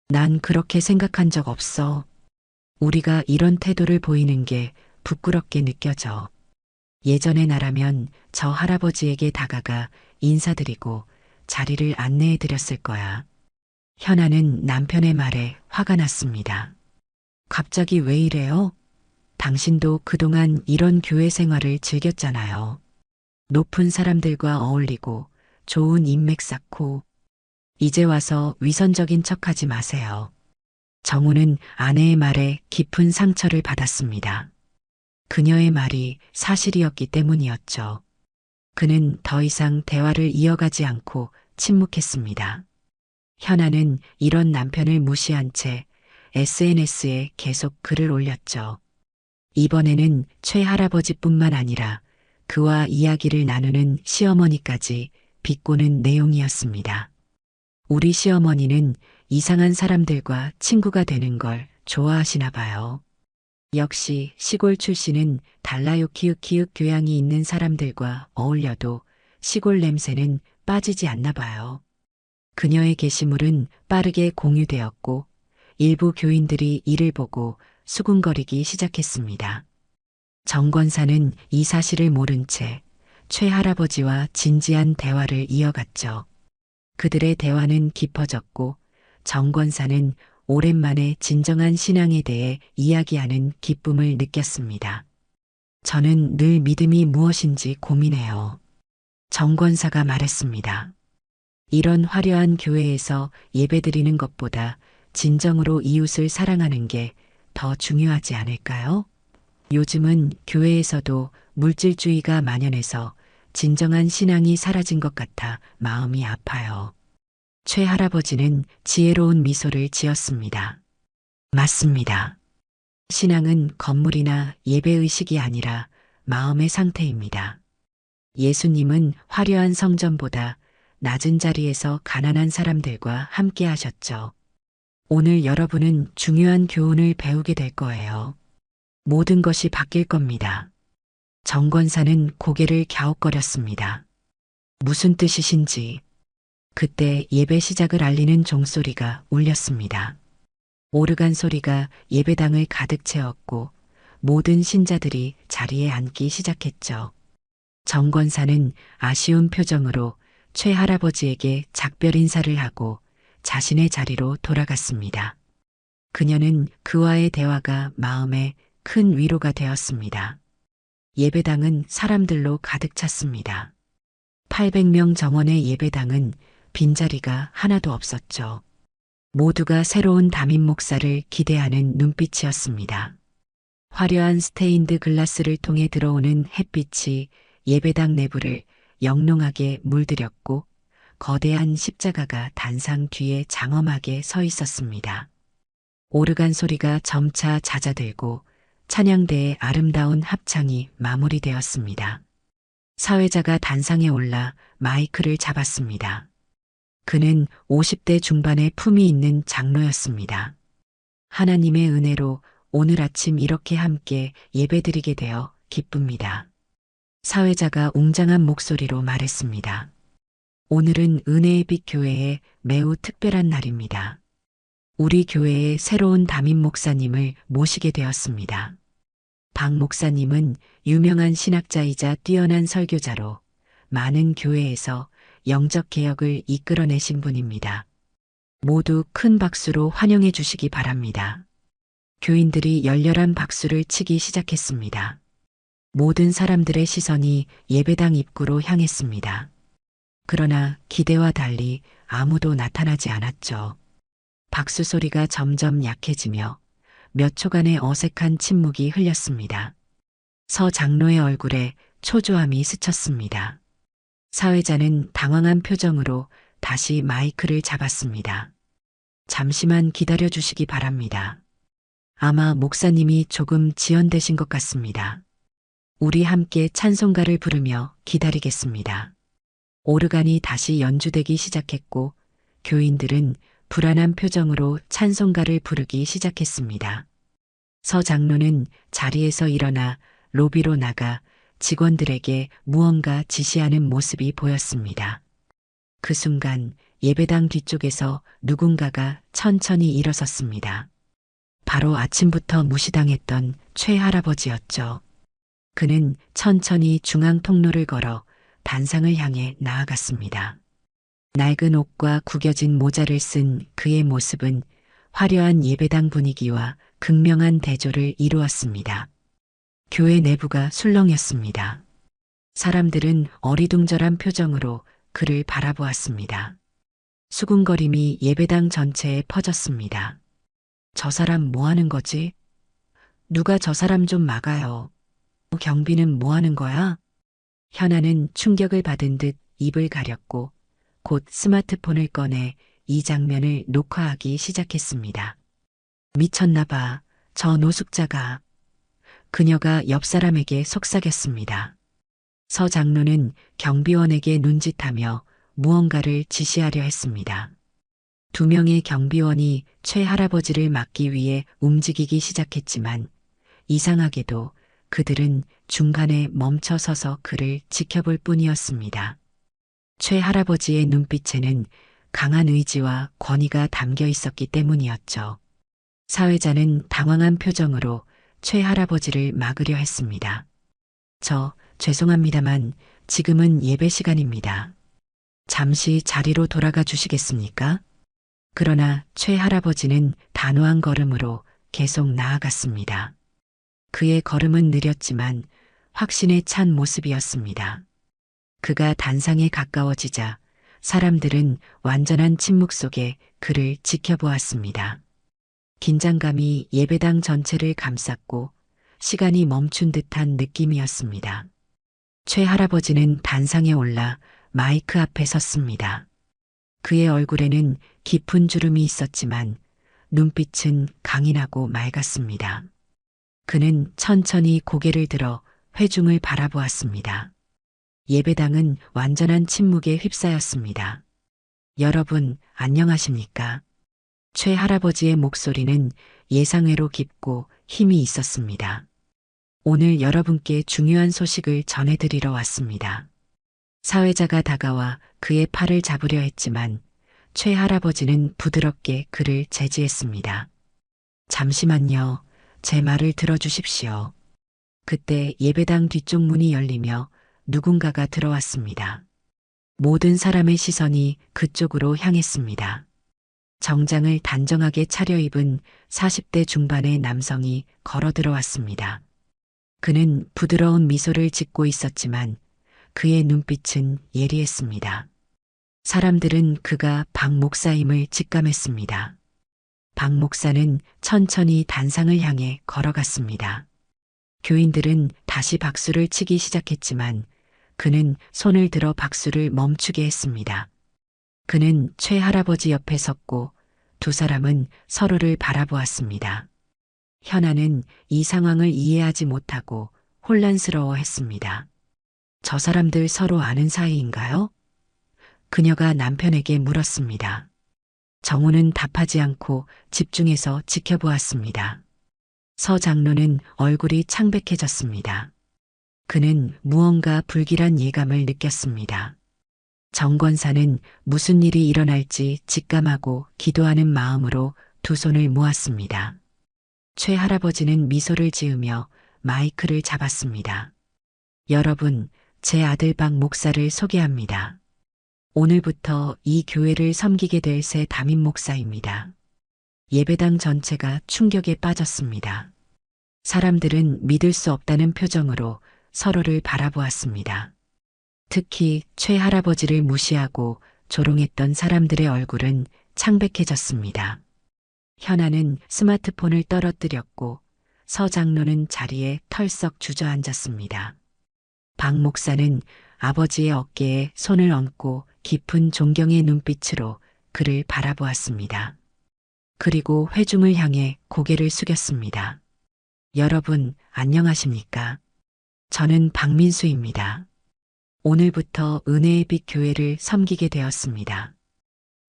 난 그렇게 생각한 적 없어. 우리가 이런 태도를 보이는 게 부끄럽게 느껴져. 예전의 나라면 저 할아버지에게 다가가 인사드리고 자리를 안내해 드렸을 거야. 현아는 남편의 말에 화가 났습니다. 갑자기 왜 이래요? 당신도 그동안 이런 교회 생활을 즐겼잖아요. 높은 사람들과 어울리고 좋은 인맥 쌓고 이제 와서 위선적인 척하지 마세요. 정우는 아내의 말에 깊은 상처를 받았습니다. 그녀의 말이 사실이었기 때문이었죠. 그는 더 이상 대화를 이어가지 않고 침묵했습니다. 현아는 이런 남편을 무시한 채 SNS에 계속 글을 올렸죠. 이번에는 최 할아버지뿐만 아니라 그와 이야기를 나누는 시어머니까지 비꼬는 내용이었습니다. 우리 시어머니는 이상한 사람들과 친구가 되는 걸 좋아하시나 봐요. 역시 시골 출신은 달라요 키읔키읔 교양이 있는 사람들과 어울려도 시골 냄새는 빠지지 않나 봐요. 그녀의 게시물은 빠르게 공유되었고 일부 교인들이 이를 보고 수군거리기 시작했습니다. 정 권사는 이 사실을 모른 채 최 할아버지와 진지한 대화를 이어갔죠. 그들의 대화는 깊어졌고 정 권사는 오랜만에 진정한 신앙에 대해 이야기하는 기쁨을 느꼈습니다. 저는 늘 믿음이 무엇인지 고민해요. 정권사가 말했습니다. 이런 화려한 교회에서 예배드리는 것보다 진정으로 이웃을 사랑하는 게 더 중요하지 않을까요? 요즘은 교회에서도 물질주의가 만연해서 진정한 신앙이 사라진 것 같아 마음이 아파요. 최 할아버지는 지혜로운 미소를 지었습니다. 맞습니다. 신앙은 건물이나 예배의식이 아니라 마음의 상태입니다. 예수님은 화려한 성전보다 낮은 자리에서 가난한 사람들과 함께 하셨죠. 오늘 여러분은 중요한 교훈을 배우게 될 거예요. 모든 것이 바뀔 겁니다. 정권사는 고개를 갸웃거렸습니다. 무슨 뜻이신지. 그때 예배 시작을 알리는 종소리가 울렸습니다. 오르간 소리가 예배당을 가득 채웠고 모든 신자들이 자리에 앉기 시작했죠. 정권사는 아쉬운 표정으로 최 할아버지에게 작별 인사를 하고 자신의 자리로 돌아갔습니다. 그녀는 그와의 대화가 마음에 큰 위로가 되었습니다. 예배당은 사람들로 가득 찼습니다. 800명 정원의 예배당은 빈자리가 하나도 없었죠. 모두가 새로운 담임 목사를 기대하는 눈빛이었습니다. 화려한 스테인드 글라스를 통해 들어오는 햇빛이 예배당 내부를 영롱하게 물들였고 거대한 십자가가 단상 뒤에 장엄하게 서 있었습니다. 오르간 소리가 점차 잦아들고 찬양대의 아름다운 합창이 마무리되었습니다. 사회자가 단상에 올라 마이크를 잡았습니다. 그는 50대 중반의 품이 있는 장로였습니다. 하나님의 은혜로 오늘 아침 이렇게 함께 예배드리게 되어 기쁩니다. 사회자가 웅장한 목소리로 말했습니다. 오늘은 은혜의 빛 교회에 매우 특별한 날입니다. 우리 교회의 새로운 담임 목사님을 모시게 되었습니다. 박 목사님은 유명한 신학자이자 뛰어난 설교자로 많은 교회에서 영적 개혁을 이끌어내신 분입니다. 모두 큰 박수로 환영해 주시기 바랍니다. 교인들이 열렬한 박수를 치기 시작했습니다. 모든 사람들의 시선이 예배당 입구로 향했습니다. 그러나 기대와 달리 아무도 나타나지 않았죠. 박수 소리가 점점 약해지며 몇 초간의 어색한 침묵이 흘렸습니다. 서 장로의 얼굴에 초조함이 스쳤습니다. 사회자는 당황한 표정으로 다시 마이크를 잡았습니다. 잠시만 기다려 주시기 바랍니다. 아마 목사님이 조금 지연되신 것 같습니다. 우리 함께 찬송가를 부르며 기다리겠습니다. 오르간이 다시 연주되기 시작했고 교인들은 불안한 표정으로 찬송가를 부르기 시작했습니다. 서 장로는 자리에서 일어나 로비로 나가 직원들에게 무언가 지시하는 모습이 보였습니다. 그 순간 예배당 뒤쪽에서 누군가가 천천히 일어섰습니다. 바로 아침부터 무시당했던 최 할아버지였죠. 그는 천천히 중앙 통로를 걸어 단상을 향해 나아갔습니다. 낡은 옷과 구겨진 모자를 쓴 그의 모습은 화려한 예배당 분위기와 극명한 대조를 이루었습니다. 교회 내부가 술렁였습니다. 사람들은 어리둥절한 표정으로 그를 바라보았습니다. 수군거림이 예배당 전체에 퍼졌습니다. 저 사람 뭐 하는 거지? 누가 저 사람 좀 막아요. 경비는 뭐 하는 거야? 현아는 충격을 받은 듯 입을 가렸고 곧 스마트폰을 꺼내 이 장면을 녹화하기 시작했습니다. 미쳤나 봐. 저 노숙자가. 그녀가 옆 사람에게 속삭였습니다. 서 장로는 경비원에게 눈짓하며 무언가를 지시하려 했습니다. 2명의 경비원이 최 할아버지를 막기 위해 움직이기 시작했지만 이상하게도 그들은 중간에 멈춰 서서 그를 지켜볼 뿐이었습니다. 최 할아버지의 눈빛에는 강한 의지와 권위가 담겨 있었기 때문이었죠. 사회자는 당황한 표정으로 최 할아버지를 막으려 했습니다. 죄송합니다만 지금은 예배 시간입니다. 잠시 자리로 돌아가 주시겠습니까? 그러나 최 할아버지는 단호한 걸음으로 계속 나아갔습니다. 그의 걸음은 느렸지만 확신에 찬 모습이었습니다. 그가 단상에 가까워지자 사람들은 완전한 침묵 속에 그를 지켜보았습니다. 긴장감이 예배당 전체를 감쌌고 시간이 멈춘 듯한 느낌이었습니다. 최 할아버지는 단상에 올라 마이크 앞에 섰습니다. 그의 얼굴에는 깊은 주름이 있었지만 눈빛은 강인하고 맑았습니다. 그는 천천히 고개를 들어 회중을 바라보았습니다. 예배당은 완전한 침묵에 휩싸였습니다. 여러분, 안녕하십니까? 최 할아버지의 목소리는 예상외로 깊고 힘이 있었습니다. 오늘 여러분께 중요한 소식을 전해드리러 왔습니다. 사회자가 다가와 그의 팔을 잡으려 했지만 최 할아버지는 부드럽게 그를 제지했습니다. 잠시만요. 제 말을 들어주십시오. 그때 예배당 뒤쪽 문이 열리며 누군가가 들어왔습니다. 모든 사람의 시선이 그쪽으로 향했습니다. 정장을 단정하게 차려입은 40대 중반의 남성이 걸어 들어왔습니다. 그는 부드러운 미소를 짓고 있었지만 그의 눈빛은 예리했습니다. 사람들은 그가 박 목사임을 직감했습니다. 박 목사는 천천히 단상을 향해 걸어갔습니다. 교인들은 다시 박수를 치기 시작했지만 그는 손을 들어 박수를 멈추게 했습니다. 그는 최 할아버지 옆에 섰고 두 사람은 서로를 바라보았습니다. 현아는 이 상황을 이해하지 못하고 혼란스러워했습니다. 저 사람들 서로 아는 사이인가요? 그녀가 남편에게 물었습니다. 정우는 답하지 않고 집중해서 지켜보았습니다. 서 장로는 얼굴이 창백해졌습니다. 그는 무언가 불길한 예감을 느꼈습니다. 정 권사는 무슨 일이 일어날지 직감하고 기도하는 마음으로 두 손을 모았습니다. 최 할아버지는 미소를 지으며 마이크를 잡았습니다. 여러분, 제 아들 박 목사를 소개합니다. 오늘부터 이 교회를 섬기게 될 새 담임 목사입니다. 예배당 전체가 충격에 빠졌습니다. 사람들은 믿을 수 없다는 표정으로 서로를 바라보았습니다. 특히 최 할아버지를 무시하고 조롱했던 사람들의 얼굴은 창백해졌습니다. 현아는 스마트폰을 떨어뜨렸고 서 장로는 자리에 털썩 주저앉았습니다. 박 목사는 아버지의 어깨에 손을 얹고 깊은 존경의 눈빛으로 그를 바라보았습니다. 그리고 회중을 향해 고개를 숙였습니다. 여러분, 안녕하십니까? 저는 박민수입니다. 오늘부터 은혜의 빛 교회를 섬기게 되었습니다.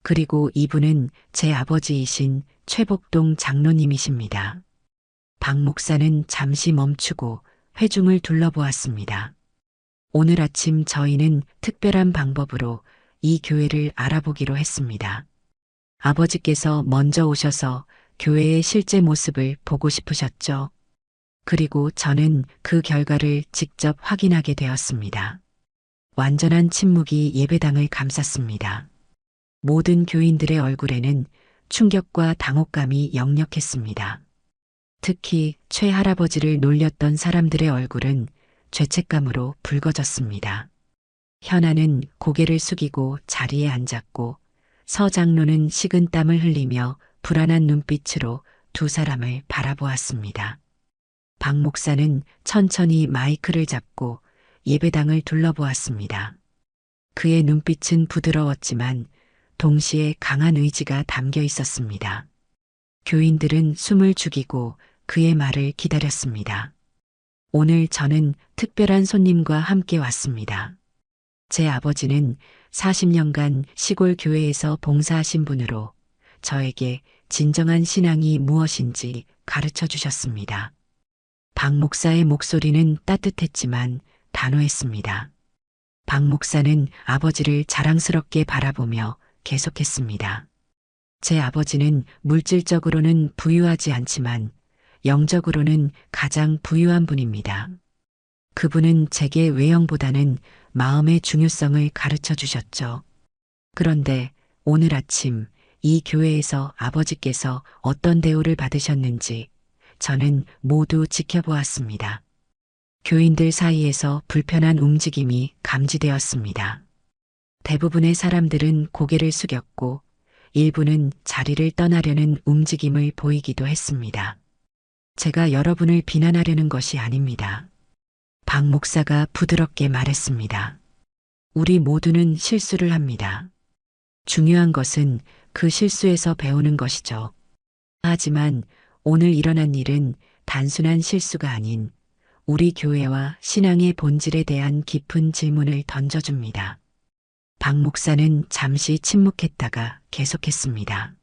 그리고 이분은 제 아버지이신 최복동 장로님이십니다. 박 목사는 잠시 멈추고 회중을 둘러보았습니다. 오늘 아침 저희는 특별한 방법으로 이 교회를 알아보기로 했습니다. 아버지께서 먼저 오셔서 교회의 실제 모습을 보고 싶으셨죠? 그리고 저는 그 결과를 직접 확인하게 되었습니다. 완전한 침묵이 예배당을 감쌌습니다. 모든 교인들의 얼굴에는 충격과 당혹감이 역력했습니다. 특히 최 할아버지를 놀렸던 사람들의 얼굴은 죄책감으로 붉어졌습니다. 현아는 고개를 숙이고 자리에 앉았고 서 장로는 식은 땀을 흘리며 불안한 눈빛으로 두 사람을 바라보았습니다. 박 목사는 천천히 마이크를 잡고 예배당을 둘러보았습니다. 그의 눈빛은 부드러웠지만 동시에 강한 의지가 담겨 있었습니다. 교인들은 숨을 죽이고 그의 말을 기다렸습니다. 오늘 저는 특별한 손님과 함께 왔습니다. 제 아버지는 40년간 시골 교회에서 봉사하신 분으로 저에게 진정한 신앙이 무엇인지 가르쳐 주셨습니다. 박 목사의 목소리는 따뜻했지만 단호했습니다. 박 목사는 아버지를 자랑스럽게 바라보며 계속했습니다. 제 아버지는 물질적으로는 부유하지 않지만 영적으로는 가장 부유한 분입니다. 그분은 제게 외형보다는 마음의 중요성을 가르쳐 주셨죠. 그런데 오늘 아침 이 교회에서 아버지께서 어떤 대우를 받으셨는지 저는 모두 지켜보았습니다. 교인들 사이에서 불편한 움직임이 감지되었습니다. 대부분의 사람들은 고개를 숙였고 일부는 자리를 떠나려는 움직임을 보이기도 했습니다. 제가 여러분을 비난하려는 것이 아닙니다. 박 목사가 부드럽게 말했습니다. 우리 모두는 실수를 합니다. 중요한 것은 그 실수에서 배우는 것이죠. 하지만 오늘 일어난 일은 단순한 실수가 아닌 우리 교회와 신앙의 본질에 대한 깊은 질문을 던져줍니다. 박 목사는 잠시 침묵했다가 계속했습니다.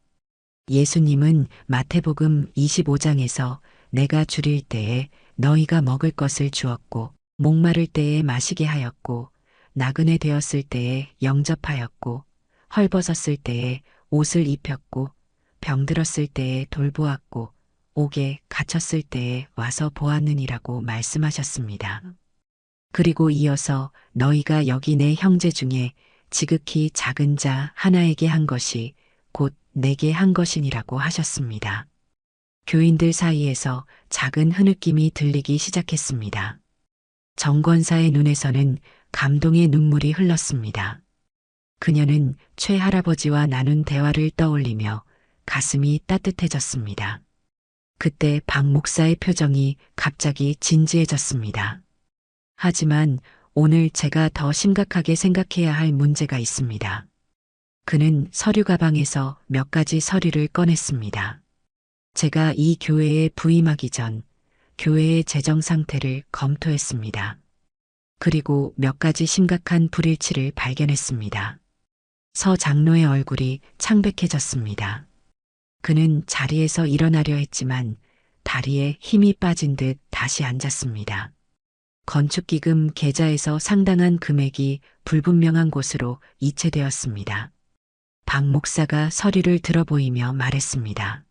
예수님은 마태복음 25장에서 내가 줄일 때에 너희가 먹을 것을 주었고 목마를 때에 마시게 하였고 나그네 되었을 때에 영접하였고 헐벗었을 때에 옷을 입혔고 병들었을 때에 돌보았고 옥에 갇혔을 때에 와서 보았느니라고 말씀하셨습니다. 그리고 이어서 너희가 여기 내 형제 중에 지극히 작은 자 하나에게 한 것이 곧 내게 한 것이니라고 하셨습니다. 교인들 사이에서 작은 흐느낌이 들리기 시작했습니다. 정권사의 눈에서는 감동의 눈물이 흘렀습니다. 그녀는 최할아버지와 나눈 대화를 떠올리며 가슴이 따뜻해졌습니다. 그때 박 목사의 표정이 갑자기 진지해졌습니다. 하지만 오늘 제가 더 심각하게 생각해야 할 문제가 있습니다. 그는 서류 가방에서 몇 가지 서류를 꺼냈습니다. 제가 이 교회에 부임하기 전 교회의 재정 상태를 검토했습니다. 그리고 몇 가지 심각한 불일치를 발견했습니다. 서 장로의 얼굴이 창백해졌습니다. 그는 자리에서 일어나려 했지만 다리에 힘이 빠진 듯 다시 앉았습니다. 건축기금 계좌에서 상당한 금액이 불분명한 곳으로 이체되었습니다. 박 목사가 서류를 들어보이며 말했습니다.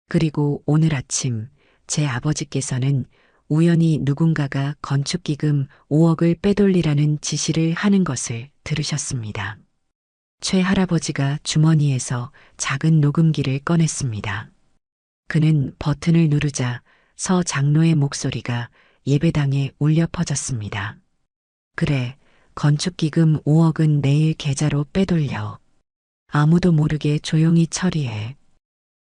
그리고 오늘 아침 제 아버지께서는 우연히 누군가가 건축기금 5억을 빼돌리라는 지시를 하는 것을 들으셨습니다. 최 할아버지가 주머니에서 작은 녹음기를 꺼냈습니다. 그는 버튼을 누르자 서 장로의 목소리가 예배당에 울려 퍼졌습니다. 그래, 건축기금 5억은 내일 계좌로 빼돌려. 아무도 모르게 조용히 처리해.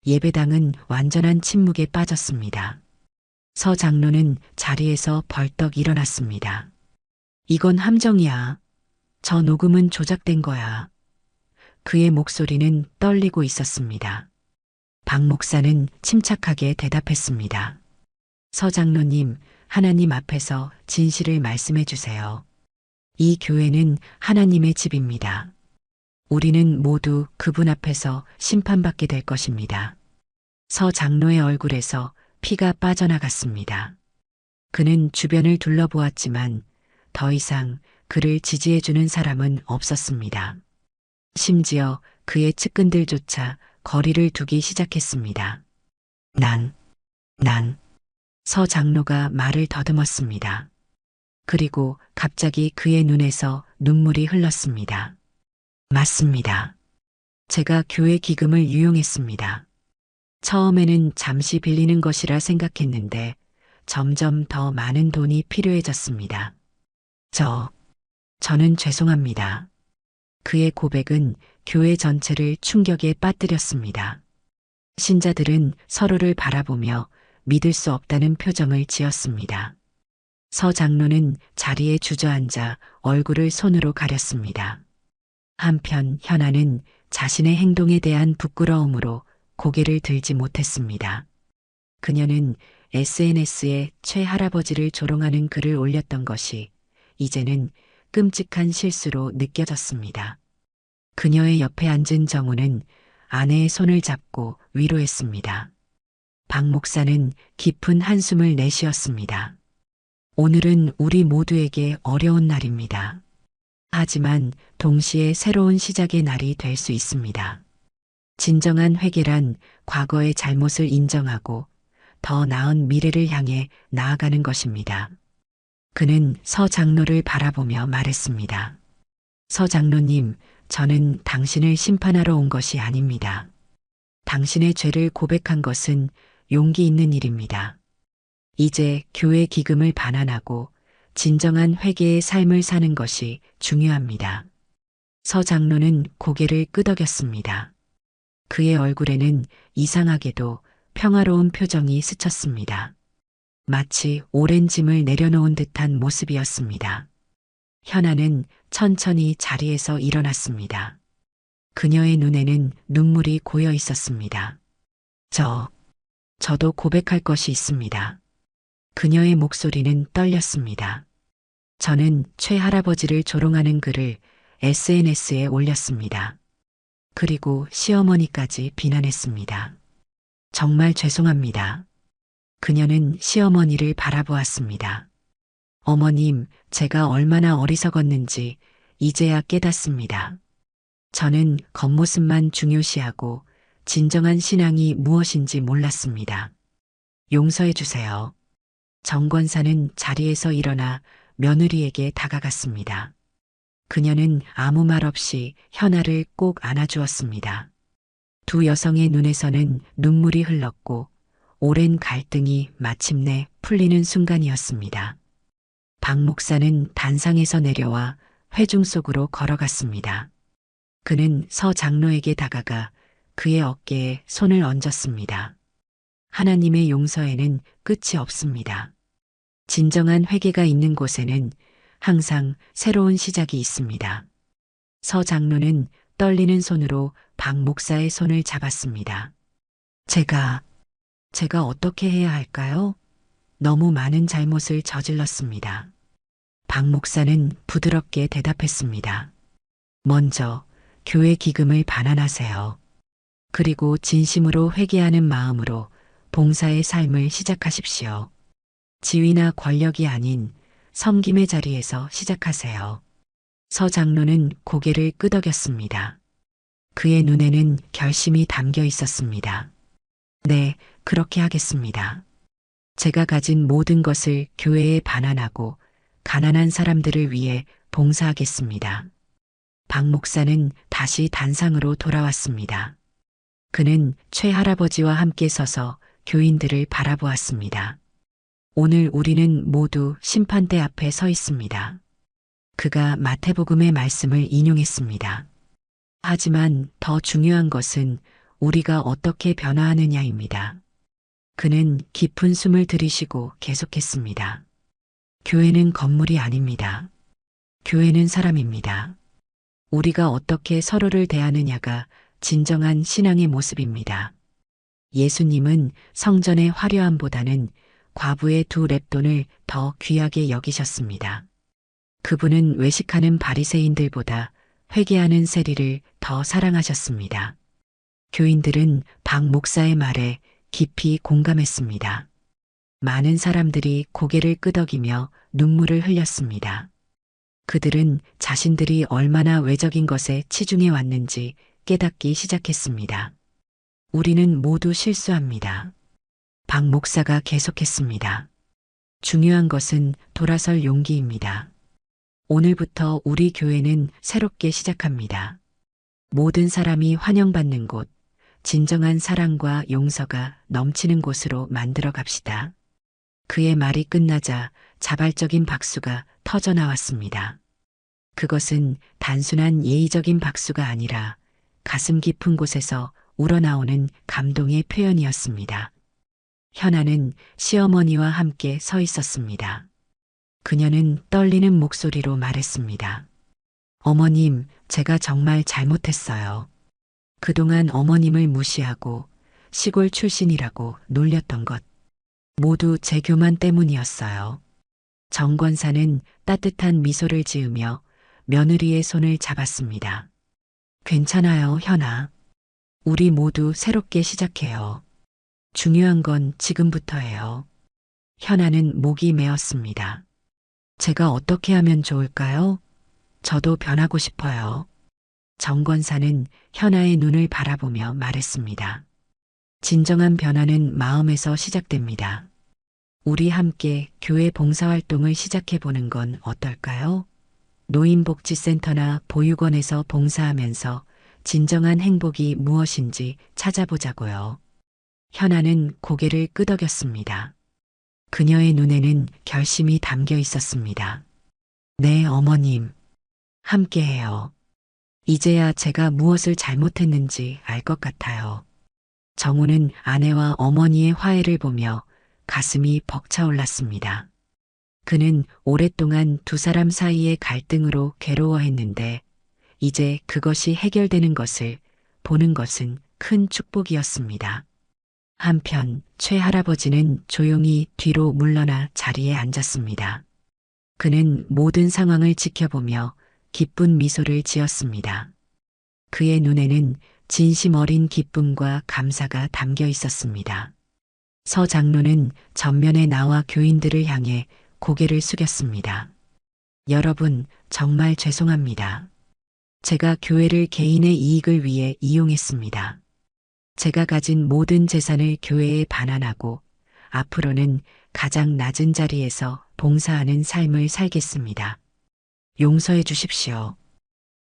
예배당은 완전한 침묵에 빠졌습니다. 서 장로는 자리에서 벌떡 일어났습니다. 이건 함정이야. 저 녹음은 조작된 거야. 그의 목소리는 떨리고 있었습니다. 박 목사는 침착하게 대답했습니다. 서 장로님, 하나님 앞에서 진실을 말씀해 주세요. 이 교회는 하나님의 집입니다. 우리는 모두 그분 앞에서 심판받게 될 것입니다. 서 장로의 얼굴에서 피가 빠져나갔습니다. 그는 주변을 둘러보았지만 더 이상 그를 지지해주는 사람은 없었습니다. 심지어 그의 측근들조차 거리를 두기 시작했습니다. 서 장로가 말을 더듬었습니다. 그리고 갑자기 그의 눈에서 눈물이 흘렀습니다. 맞습니다. 제가 교회 기금을 유용했습니다. 처음에는 잠시 빌리는 것이라 생각했는데 점점 더 많은 돈이 필요해졌습니다. 저는 죄송합니다. 그의 고백은 교회 전체를 충격에 빠뜨렸습니다. 신자들은 서로를 바라보며 믿을 수 없다는 표정을 지었습니다. 서 장로는 자리에 주저앉아 얼굴을 손으로 가렸습니다. 한편 현아는 자신의 행동에 대한 부끄러움으로 고개를 들지 못했습니다. 그녀는 SNS에 최 할아버지를 조롱하는 글을 올렸던 것이 이제는 끔찍한 실수로 느껴졌습니다. 그녀의 옆에 앉은 정우는 아내의 손을 잡고 위로했습니다. 박 목사는 깊은 한숨을 내쉬었습니다. 오늘은 우리 모두에게 어려운 날입니다. 하지만 동시에 새로운 시작의 날이 될 수 있습니다. 진정한 회개란 과거의 잘못을 인정하고 더 나은 미래를 향해 나아가는 것입니다. 그는 서 장로를 바라보며 말했습니다. 서 장로님, 저는 당신을 심판하러 온 것이 아닙니다. 당신의 죄를 고백한 것은 용기 있는 일입니다. 이제 교회 기금을 반환하고 진정한 회개의 삶을 사는 것이 중요합니다. 서 장로는 고개를 끄덕였습니다. 그의 얼굴에는 이상하게도 평화로운 표정이 스쳤습니다. 마치 오랜 짐을 내려놓은 듯한 모습이었습니다. 현아는 천천히 자리에서 일어났습니다. 그녀의 눈에는 눈물이 고여 있었습니다. 저도 고백할 것이 있습니다. 그녀의 목소리는 떨렸습니다. 저는 최 할아버지를 조롱하는 글을 SNS에 올렸습니다. 그리고 시어머니까지 비난했습니다. 정말 죄송합니다. 그녀는 시어머니를 바라보았습니다. 어머님, 제가 얼마나 어리석었는지 이제야 깨닫습니다. 저는 겉모습만 중요시하고 진정한 신앙이 무엇인지 몰랐습니다. 용서해 주세요. 정 권사는 자리에서 일어나 며느리에게 다가갔습니다. 그녀는 아무 말 없이 현아를 꼭 안아주었습니다. 두 여성의 눈에서는 눈물이 흘렀고 오랜 갈등이 마침내 풀리는 순간이었습니다. 박 목사는 단상에서 내려와 회중 속으로 걸어갔습니다. 그는 서 장로에게 다가가 그의 어깨에 손을 얹었습니다. 하나님의 용서에는 끝이 없습니다. 진정한 회개가 있는 곳에는 항상 새로운 시작이 있습니다. 서 장로는 떨리는 손으로 박 목사의 손을 잡았습니다. 제가 어떻게 해야 할까요? 너무 많은 잘못을 저질렀습니다. 박 목사는 부드럽게 대답했습니다. 먼저 교회 기금을 반환하세요. 그리고 진심으로 회개하는 마음으로 봉사의 삶을 시작하십시오. 지위나 권력이 아닌 섬김의 자리에서 시작하세요. 서 장로는 고개를 끄덕였습니다. 그의 눈에는 결심이 담겨 있었습니다. 네, 그렇게 하겠습니다. 제가 가진 모든 것을 교회에 반환하고 가난한 사람들을 위해 봉사하겠습니다. 박 목사는 다시 단상으로 돌아왔습니다. 그는 최 할아버지와 함께 서서 교인들을 바라보았습니다. 오늘 우리는 모두 심판대 앞에 서 있습니다. 그가 마태복음의 말씀을 인용했습니다. 하지만 더 중요한 것은 우리가 어떻게 변화하느냐입니다. 그는 깊은 숨을 들이쉬고 계속했습니다. 교회는 건물이 아닙니다. 교회는 사람입니다. 우리가 어떻게 서로를 대하느냐가 진정한 신앙의 모습입니다. 예수님은 성전의 화려함보다는 과부의 두 렙돈을 더 귀하게 여기셨습니다. 그분은 외식하는 바리새인들보다 회개하는 세리를 더 사랑하셨습니다. 교인들은 박 목사의 말에 깊이 공감했습니다. 많은 사람들이 고개를 끄덕이며 눈물을 흘렸습니다. 그들은 자신들이 얼마나 외적인 것에 치중해 왔는지 깨닫기 시작했습니다. 우리는 모두 실수합니다. 박 목사가 계속했습니다. 중요한 것은 돌아설 용기입니다. 오늘부터 우리 교회는 새롭게 시작합니다. 모든 사람이 환영받는 곳, 진정한 사랑과 용서가 넘치는 곳으로 만들어 갑시다. 그의 말이 끝나자 자발적인 박수가 터져 나왔습니다. 그것은 단순한 예의적인 박수가 아니라 가슴 깊은 곳에서 우러나오는 감동의 표현이었습니다. 현아는 시어머니와 함께 서 있었습니다. 그녀는 떨리는 목소리로 말했습니다. 어머님, 제가 정말 잘못했어요. 그동안 어머님을 무시하고 시골 출신이라고 놀렸던 것. 모두 제 교만 때문이었어요. 정 권사는 따뜻한 미소를 지으며 며느리의 손을 잡았습니다. 괜찮아요, 현아. 우리 모두 새롭게 시작해요. 중요한 건 지금부터예요. 현아는 목이 메었습니다. 제가 어떻게 하면 좋을까요? 저도 변하고 싶어요. 정 권사는 현아의 눈을 바라보며 말했습니다. 진정한 변화는 마음에서 시작됩니다. 우리 함께 교회 봉사활동을 시작해보는 건 어떨까요? 노인복지센터나 보육원에서 봉사하면서 진정한 행복이 무엇인지 찾아보자고요. 현아는 고개를 끄덕였습니다. 그녀의 눈에는 결심이 담겨 있었습니다. 네, 어머님. 함께해요. 이제야 제가 무엇을 잘못했는지 알 것 같아요. 정우는 아내와 어머니의 화해를 보며 가슴이 벅차올랐습니다. 그는 오랫동안 두 사람 사이의 갈등으로 괴로워했는데 이제 그것이 해결되는 것을 보는 것은 큰 축복이었습니다. 한편 최 할아버지는 조용히 뒤로 물러나 자리에 앉았습니다. 그는 모든 상황을 지켜보며 기쁜 미소를 지었습니다. 그의 눈에는 진심 어린 기쁨과 감사가 담겨 있었습니다. 서 장로는 전면에 나와 교인들을 향해 고개를 숙였습니다. 여러분, 정말 죄송합니다. 제가 교회를 개인의 이익을 위해 이용했습니다. 제가 가진 모든 재산을 교회에 반환하고 앞으로는 가장 낮은 자리에서 봉사하는 삶을 살겠습니다. 용서해 주십시오.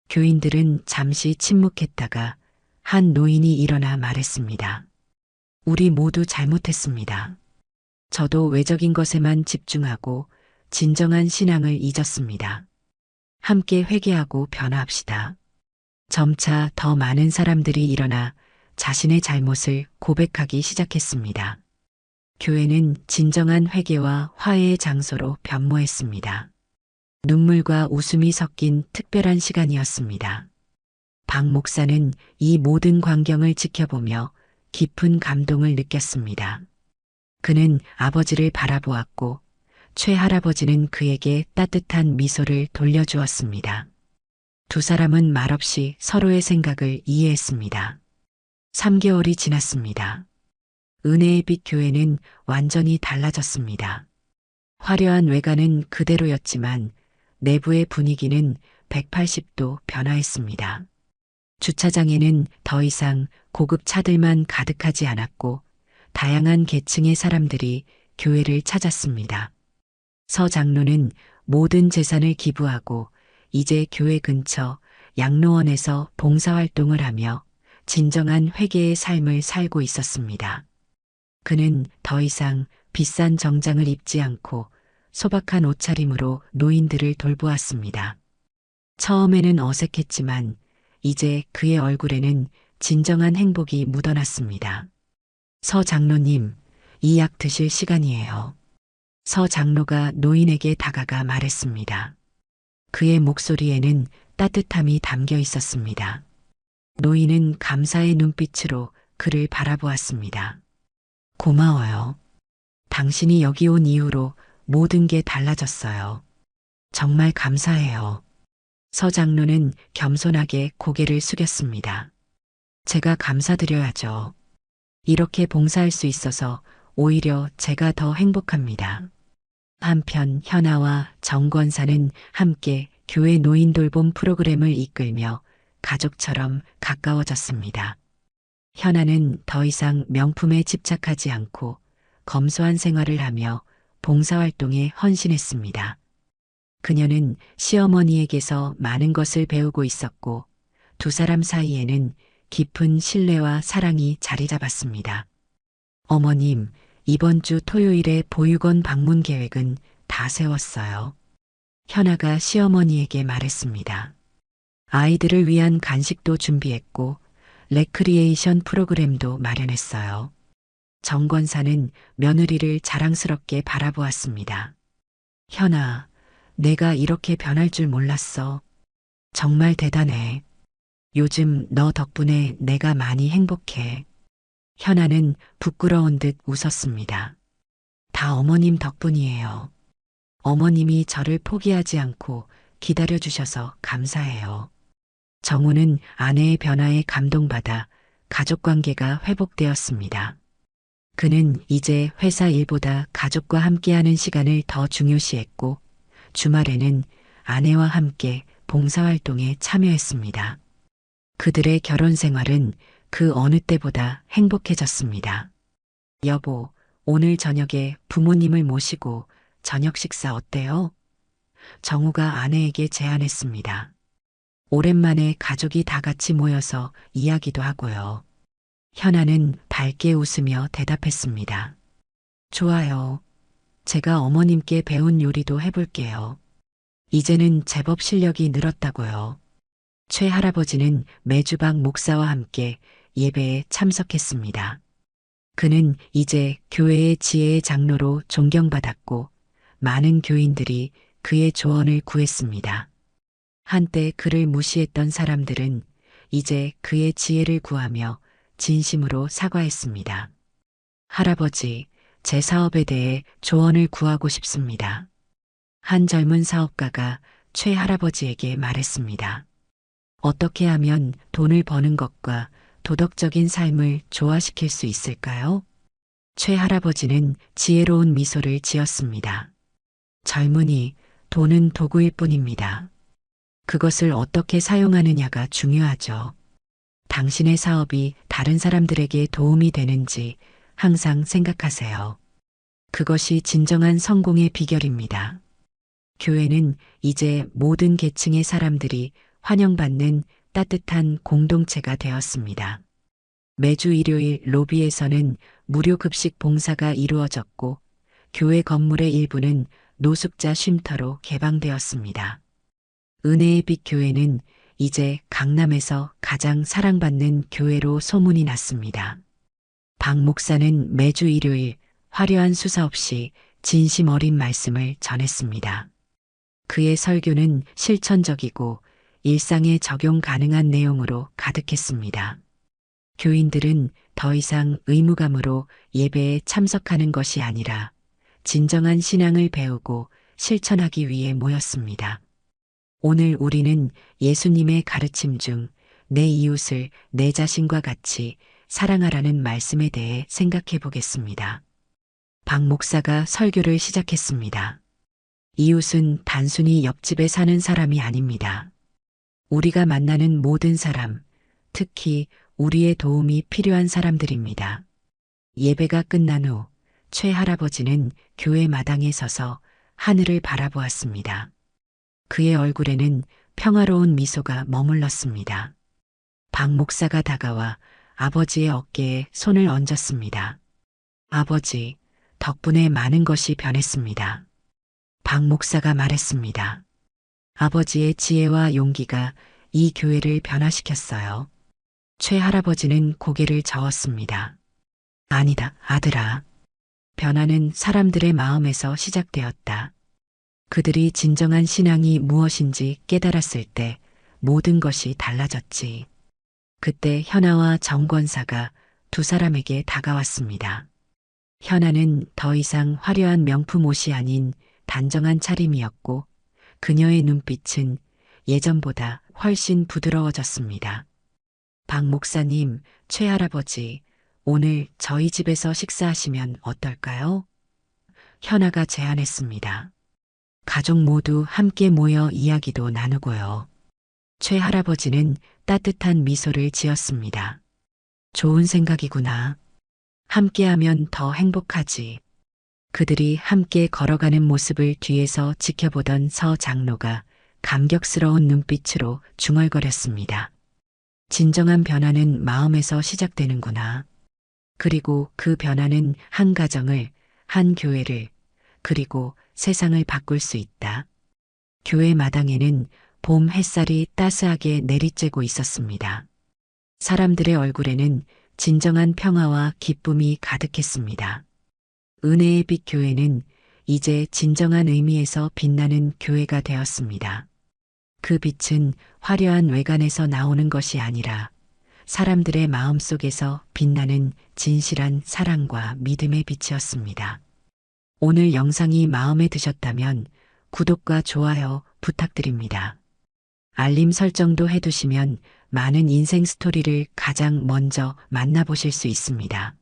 교인들은 잠시 침묵했다가 한 노인이 일어나 말했습니다. 우리 모두 잘못했습니다. 저도 외적인 것에만 집중하고 진정한 신앙을 잊었습니다. 함께 회개하고 변화합시다. 점차 더 많은 사람들이 일어나 자신의 잘못을 고백하기 시작했습니다. 교회는 진정한 회개와 화해의 장소로 변모했습니다. 눈물과 웃음이 섞인 특별한 시간이었습니다. 박 목사는 이 모든 광경을 지켜보며 깊은 감동을 느꼈습니다. 그는 아버지를 바라보았고 최 할아버지는 그에게 따뜻한 미소를 돌려주었습니다. 두 사람은 말없이 서로의 생각을 이해했습니다. 3개월이 지났습니다. 은혜의 빛 교회는 완전히 달라졌습니다. 화려한 외관은 그대로였지만 내부의 분위기는 180도 변화했습니다. 주차장에는 더 이상 고급 차들만 가득하지 않았고 다양한 계층의 사람들이 교회를 찾았습니다. 서 장로는 모든 재산을 기부하고 이제 교회 근처 양로원에서 봉사활동을 하며 진정한 회개의 삶을 살고 있었습니다. 그는 더 이상 비싼 정장을 입지 않고 소박한 옷차림으로 노인들을 돌보았습니다. 처음에는 어색했지만 이제 그의 얼굴에는 진정한 행복이 묻어났습니다. 서 장로님, 이 약 드실 시간이에요. 서 장로가 노인에게 다가가 말했습니다. 그의 목소리에는 따뜻함이 담겨 있었습니다. 노인은 감사의 눈빛으로 그를 바라보았습니다. 고마워요. 당신이 여기 온 이후로 모든 게 달라졌어요. 정말 감사해요. 서 장로는 겸손하게 고개를 숙였습니다. 제가 감사드려야죠. 이렇게 봉사할 수 있어서 오히려 제가 더 행복합니다. 한편 현아와 정 권사는 함께 교회 노인 돌봄 프로그램을 이끌며 가족처럼 가까워졌습니다. 현아는 더 이상 명품에 집착하지 않고 검소한 생활을 하며 봉사활동에 헌신했습니다. 그녀는 시어머니에게서 많은 것을 배우고 있었고 두 사람 사이에는 깊은 신뢰와 사랑이 자리 잡았습니다. 어머님, 이번 주 토요일에 보육원 방문 계획은 다 세웠어요. 현아가 시어머니에게 말했습니다. 아이들을 위한 간식도 준비했고 레크리에이션 프로그램도 마련했어요. 정 권사는 며느리를 자랑스럽게 바라보았습니다. 현아, 내가 이렇게 변할 줄 몰랐어. 정말 대단해. 요즘 너 덕분에 내가 많이 행복해. 현아는 부끄러운 듯 웃었습니다. 다 어머님 덕분이에요. 어머님이 저를 포기하지 않고 기다려주셔서 감사해요. 정우는 아내의 변화에 감동받아 가족관계가 회복되었습니다. 그는 이제 회사 일보다 가족과 함께하는 시간을 더 중요시했고 주말에는 아내와 함께 봉사활동에 참여했습니다. 그들의 결혼 생활은 그 어느 때보다 행복해졌습니다. 여보, 오늘 저녁에 부모님을 모시고 저녁 식사 어때요? 정우가 아내에게 제안했습니다. 오랜만에 가족이 다 같이 모여서 이야기도 하고요. 현아는 밝게 웃으며 대답했습니다. 좋아요. 제가 어머님께 배운 요리도 해볼게요. 이제는 제법 실력이 늘었다고요. 최 할아버지는 매주 박 목사와 함께 예배에 참석했습니다. 그는 이제 교회의 지혜의 장로로 존경받았고 많은 교인들이 그의 조언을 구했습니다. 한때 그를 무시했던 사람들은 이제 그의 지혜를 구하며 진심으로 사과했습니다. 할아버지, 제 사업에 대해 조언을 구하고 싶습니다. 한 젊은 사업가가 최 할아버지에게 말했습니다. 어떻게 하면 돈을 버는 것과 도덕적인 삶을 조화시킬 수 있을까요? 최 할아버지는 지혜로운 미소를 지었습니다. 젊은이, 돈은 도구일 뿐입니다. 그것을 어떻게 사용하느냐가 중요하죠. 당신의 사업이 다른 사람들에게 도움이 되는지 항상 생각하세요. 그것이 진정한 성공의 비결입니다. 교회는 이제 모든 계층의 사람들이 환영받는 따뜻한 공동체가 되었습니다. 매주 일요일 로비에서는 무료 급식 봉사가 이루어졌고 교회 건물의 일부는 노숙자 쉼터로 개방되었습니다. 은혜의 빛 교회는 이제 강남에서 가장 사랑받는 교회로 소문이 났습니다. 박 목사는 매주 일요일 화려한 수사 없이 진심 어린 말씀을 전했습니다. 그의 설교는 실천적이고 일상에 적용 가능한 내용으로 가득했습니다. 교인들은 더 이상 의무감으로 예배에 참석하는 것이 아니라 진정한 신앙을 배우고 실천하기 위해 모였습니다. 오늘 우리는 예수님의 가르침 중 내 이웃을 내 자신과 같이 사랑하라는 말씀에 대해 생각해 보겠습니다. 박 목사가 설교를 시작했습니다. 이웃은 단순히 옆집에 사는 사람이 아닙니다. 우리가 만나는 모든 사람, 특히 우리의 도움이 필요한 사람들입니다. 예배가 끝난 후 최 할아버지는 교회 마당에 서서 하늘을 바라보았습니다. 그의 얼굴에는 평화로운 미소가 머물렀습니다. 박 목사가 다가와 아버지의 어깨에 손을 얹었습니다. 아버지, 덕분에 많은 것이 변했습니다. 박 목사가 말했습니다. 아버지의 지혜와 용기가 이 교회를 변화시켰어요. 최 할아버지는 고개를 저었습니다. 아니다, 아들아. 변화는 사람들의 마음에서 시작되었다. 그들이 진정한 신앙이 무엇인지 깨달았을 때 모든 것이 달라졌지. 그때 현아와 정권사가 두 사람에게 다가왔습니다. 현아는 더 이상 화려한 명품 옷이 아닌 단정한 차림이었고 그녀의 눈빛은 예전보다 훨씬 부드러워졌습니다. 박 목사님, 최 할아버지, 오늘 저희 집에서 식사하시면 어떨까요? 현아가 제안했습니다. 가족 모두 함께 모여 이야기도 나누고요. 최 할아버지는 따뜻한 미소를 지었습니다. 좋은 생각이구나. 함께하면 더 행복하지. 그들이 함께 걸어가는 모습을 뒤에서 지켜보던 서 장로가 감격스러운 눈빛으로 중얼거렸습니다. 진정한 변화는 마음에서 시작되는구나. 그리고 그 변화는 한 가정을, 한 교회를, 그리고 세상을 바꿀 수 있다. 교회 마당에는 봄 햇살이 따스하게 내리쬐고 있었습니다. 사람들의 얼굴에는 진정한 평화와 기쁨이 가득했습니다. 은혜의 빛 교회는 이제 진정한 의미에서 빛나는 교회가 되었습니다. 그 빛은 화려한 외관에서 나오는 것이 아니라 사람들의 마음 속에서 빛나는 진실한 사랑과 믿음의 빛이었습니다. 오늘 영상이 마음에 드셨다면 구독과 좋아요 부탁드립니다. 알림 설정도 해두시면 많은 인생 스토리를 가장 먼저 만나보실 수 있습니다.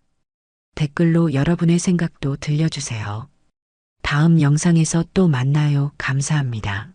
댓글로 여러분의 생각도 들려주세요. 다음 영상에서 또 만나요. 감사합니다.